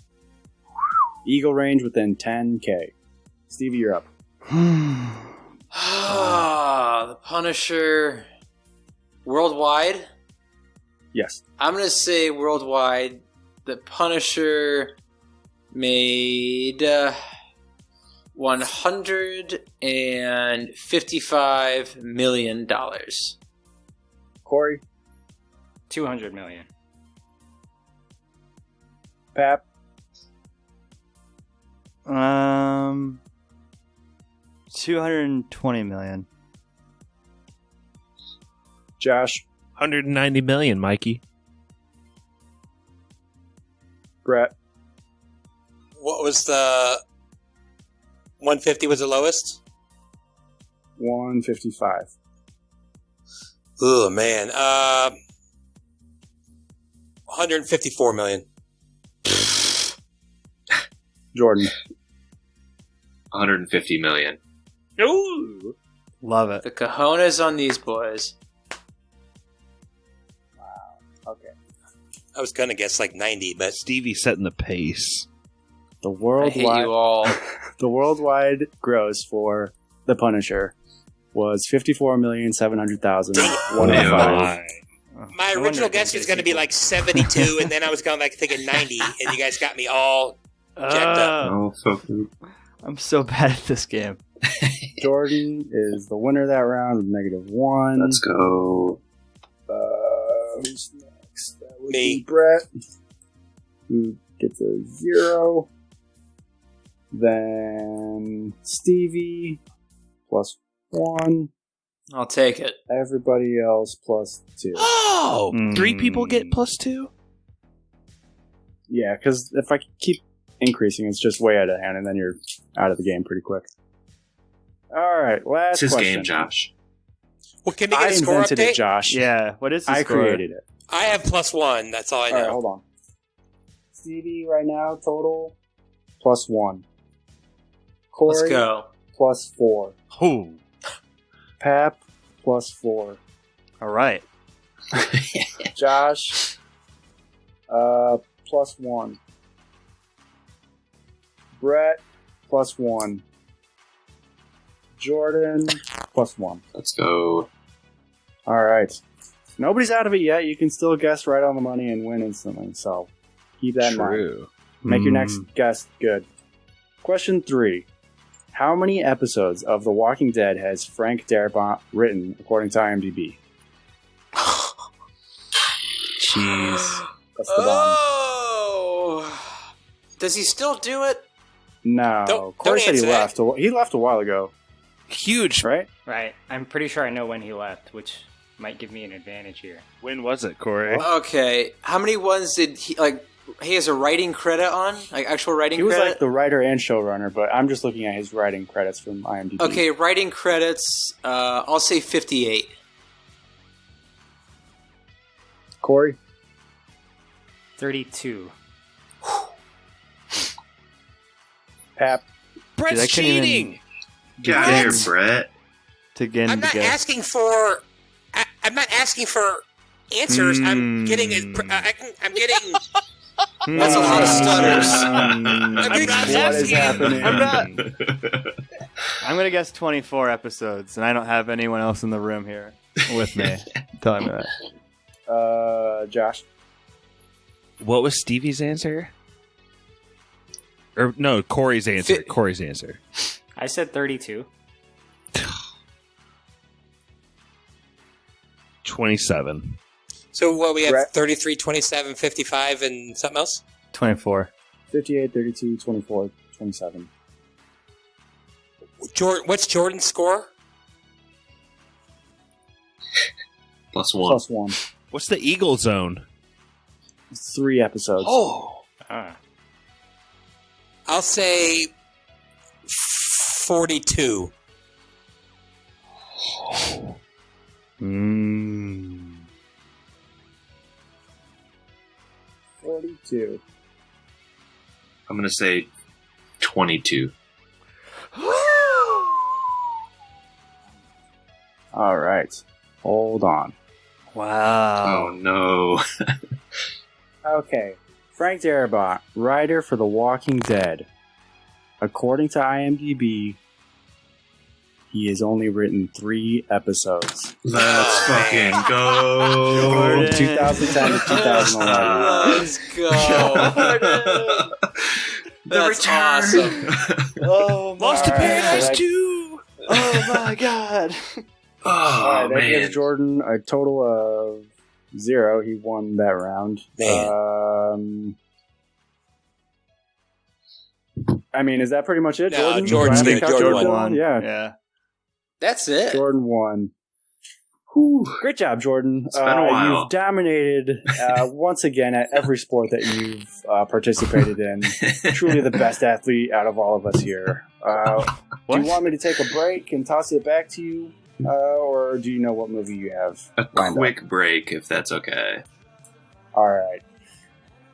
Eagle range within 10K. Stevie, you're up. The Punisher. Worldwide? Yes. I'm going to say worldwide, The Punisher made $155 million. Corey? 200 million. Pap? 220 million. Josh? 190 million, Mikey. Brett? What was the 150 was the lowest? 155. Oh man. 154 million. Jordan? 150 million. Ooh. Love it. The cojones on these boys. Okay. I was gonna guess like 90, but Stevie setting the pace. The I hate worldwide you all. the worldwide gross for The Punisher was 54,700,105. my original guess was gonna be like 72, and then I was going like thinking 90, and you guys got me all jacked up. Oh, so good. I'm so bad at this game. Jordan is the winner of that round with -1. Let's go. Who's next? That would Me. be Brett, who gets a 0. Then Stevie +1. I'll take it. Everybody else +2. Oh, 3 people get +2? Yeah, because if I keep increasing, it's just way out of hand, and then you're out of the game pretty quick. All right, last It's his question. game, Josh. Well, can we I get a score invented update? it, Josh. Yeah, what is the I score? created it. I have +1. That's all I know. All right, hold on. Stevie right now total +1. Corey Let's go. +4. Oh. Pap +4. All right. Josh, +1. Brett, +1. Jordan, +1. Let's go. All right. Nobody's out of it yet. You can still guess right on the money and win instantly. So keep that in mind. Make your next guess good. Question 3. How many episodes of The Walking Dead has Frank Darabont written, according to IMDb? Jeez. That's the bomb. Oh! Does he still do it? No. Corey said he left. He left a while ago. Huge. Right? Right. I'm pretty sure I know when he left, which might give me an advantage here. When was it, Corey? Okay. How many ones did he, he has a writing credit on? Like, actual writing credit? He was credit? like the writer and showrunner, but I'm just looking at his writing credits from IMDb. Okay, writing credits, I'll say 58. Corey? 32. Pap? Brett's cheating! Get out of here, Brett. I'm not asking for answers. I'm getting I'm getting That's a lot of stutters. What is happening? I'm going to guess 24 episodes, and I don't have anyone else in the room here with me telling me that. Josh? What was Stevie's answer? Or no, Corey's answer. Corey's answer. I said 32. 27. So what we have 33, 27, 55, and something else? 24. 58, 32, 24, 27. What's Jordan's score? +1. +1. What's the Eagle Zone? 3 episodes. Oh. Ah. I'll say 42. 42. I'm going to say 22. All right. Hold on. Wow. Oh, no. Okay. Frank Darabont, writer for The Walking Dead. According to IMDb, he has only written 3 episodes. Let's fucking go. From 2010 to 2011. Let's go. That's awesome. Oh, my Lost to Paradise God. 2! Oh, my God. Oh, All right, that man. gives Jordan a total of 0. He won that round. I mean, is that pretty much it, No, Jordan? Jordan's Do I have to good. count Jordan Jordan? won. Yeah. Yeah. That's it. Jordan won. Whew. Great job, Jordan. It's been a while. You've dominated once again at every sport that you've participated in. Truly the best athlete out of all of us here. Do you want me to take a break and toss it back to you? Or do you know what movie you have? A quick break, if that's okay. All right.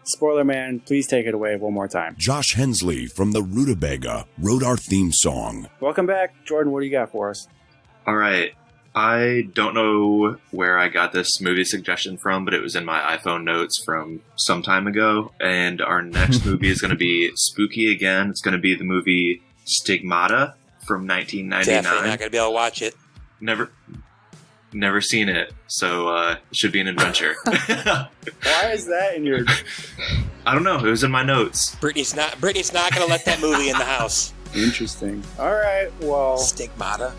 Spoiler Man, please take it away one more time. Josh Hensley from the Rutabaga wrote our theme song. Welcome back. Jordan, what do you got for us? All right. I don't know where I got this movie suggestion from, but it was in my iPhone notes from some time ago. And our next movie is going to be spooky again. It's going to be the movie Stigmata from 1999. Definitely not going to be able to watch it. Never seen it, so it should be an adventure. Why is that in your... I don't know. It was in my notes. Brittany's not going to let that movie in the house. Interesting. All right, well... Stigmata.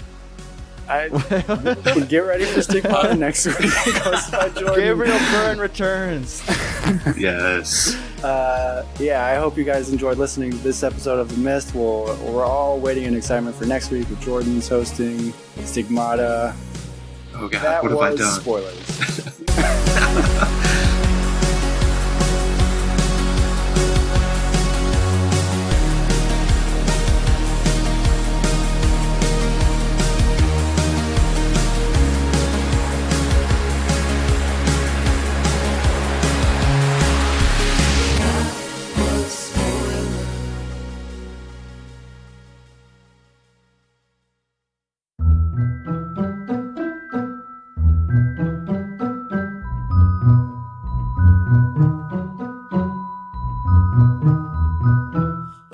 Get ready for Stigmata next week. Gabriel Byrne returns. Yes. Yeah, I hope you guys enjoyed listening to this episode of The Mist. We're all waiting in excitement for next week with Jordan's hosting Stigmata. Oh God, That what have I was done? spoilers.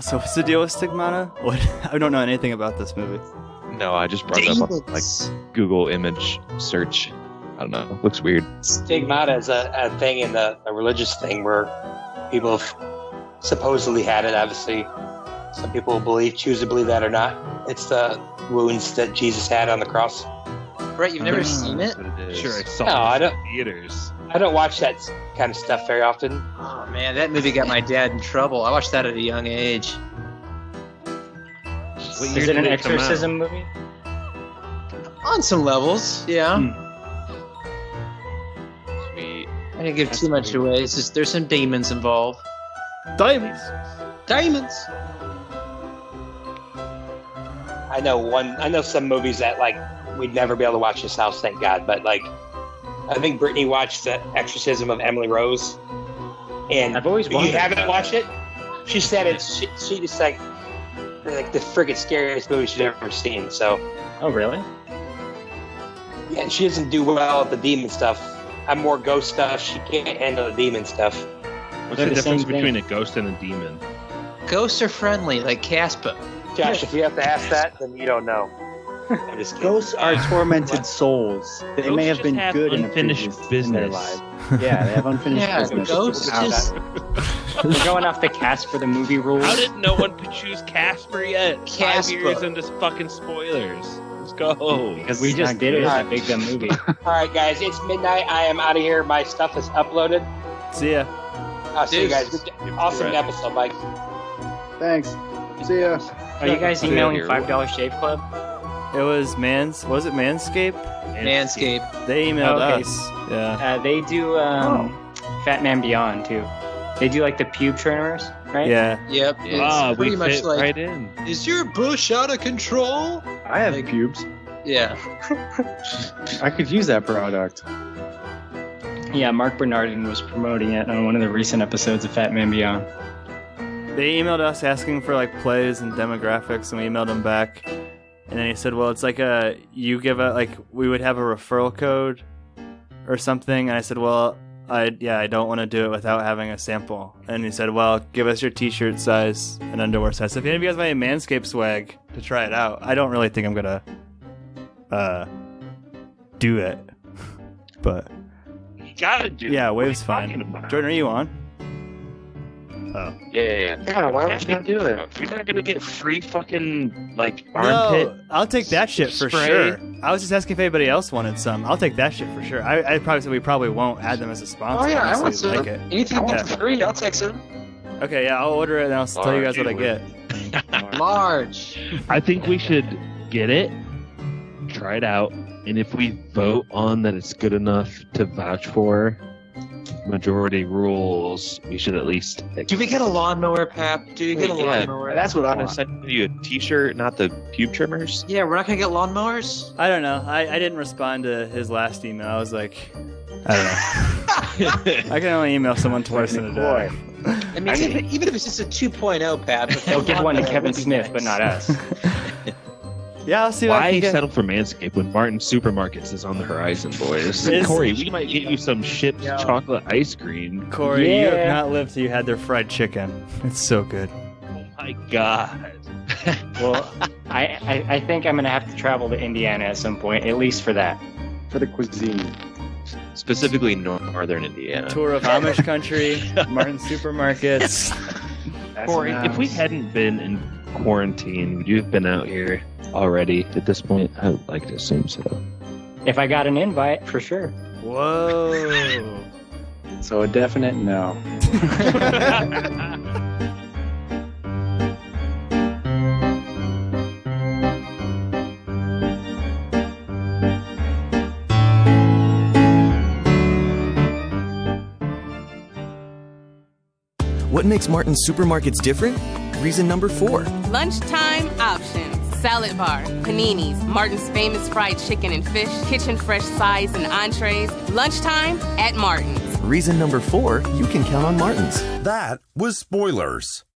So what's the deal with Stigmata? What? I don't know anything about this movie. No, I just brought it up on like Google image search. I don't know. Looks weird. Stigmata is a thing in a religious thing where people have supposedly had it. Obviously, some people choose to believe that or not. It's the wounds that Jesus had on the cross. Brett, you've never seen it? Sure, I saw No, I it don't. in theaters. I don't watch that kind of stuff very often. Oh man, that movie got my dad in trouble. I watched that at a young age. Is it an exorcism movie? On some levels, yeah. Sweet. I didn't give too much away. It's just there's some demons involved. Diamonds. I know some movies that like we'd never be able to watch this house, thank God. But like, I think Brittany watched The Exorcism of Emily Rose, and I've always wondered. You haven't watched it? She said it's she just like the friggin' scariest movie she's ever seen. So. Oh really? Yeah, she doesn't do well at the demon stuff. I'm more ghost stuff. She can't handle the demon stuff. What's the difference between a ghost and a demon? Ghosts are friendly, like Casper. Josh, if you have to ask that, then you don't know. I'm just kidding. Ghosts are tormented souls. They may have been good in unfinished business in their lives. Yeah, they have unfinished business. Ghosts just... We're going off the Casper the movie rules. How did no one choose Casper yet? 5 years into fucking spoilers. Let's go. Because we just did it. It's a big dumb movie. All right, guys, it's midnight. I am out of here. My stuff is uploaded. See ya. I'll see you guys. Awesome episode, Mike. Thanks. See ya. Are you guys emailing $5 Shave Club? It was Manscaped? Manscaped. They emailed okay. us. Yeah. They do Fat Man Beyond, too. They do, like, the pube trimmers, right? Yeah. Yep. It's pretty much fit like, right in. is your bush out of control? I have pubes. Yeah. I could use that product. Yeah, Mark Bernardin was promoting it on one of the recent episodes of Fat Man Beyond. They emailed us asking for like plays and demographics, and we emailed him back. And then he said, well, it's like we would have a referral code or something. And I said, well, I don't want to do it without having a sample. And he said, well, give us your t-shirt size and underwear size. So if any of you guys have any Manscaped swag to try it out, I don't really think I'm going to do it. But You gotta do it. yeah, Wave's fine. Jordan, are you on? Oh. Yeah. God, why would you not do it? You're not gonna get free fucking, like, armpit. No, I'll take that shit for spray. sure. I was just asking if anybody else wanted some. I'll take that shit for sure. I probably said we probably won't add them as a sponsor. Oh yeah, I want honestly, some. like it. Anything for free, I'll take some. Okay, yeah, I'll order it and I'll tell you guys what I get. Large. I think we should get it, try it out, and if we vote on that it's good enough to vouch for, majority rules, we should at least... Do we get a lawnmower, Pap? Do we get a lawnmower? That's what I sent you, a t-shirt, not the pube trimmers. Yeah, we're not going to get lawnmowers? I don't know. I didn't respond to his last email. I was like, I don't know. I can only email someone twice in a day. I mean, even if it's just a 2.0, Pap. They'll give one to Kevin Smith, but not us. Yeah, I'll see what I Why can get. settle for Manscaped when Martin Supermarkets is on the horizon, boys? Is- Corey, we might get you some shipped chocolate ice cream. Corey, you have Yeah. not lived till you had their fried chicken. It's so good. Oh my god. Well, I think I'm going to have to travel to Indiana at some point, at least for that. For the cuisine. Specifically northern Indiana. Tour of Amish country, Martin Supermarkets. Corey, if we hadn't been in quarantine, would you have been out here already at this point? I would like to assume so. If I got an invite, for sure. Whoa. So a definite no. What makes Martin Supermarkets different? Reason number 4. Lunchtime options. Salad bar, paninis, Martin's famous fried chicken and fish, kitchen fresh sides and entrees. Lunchtime at Martin's. Reason number 4, you can count on Martin's. That was Spoilers.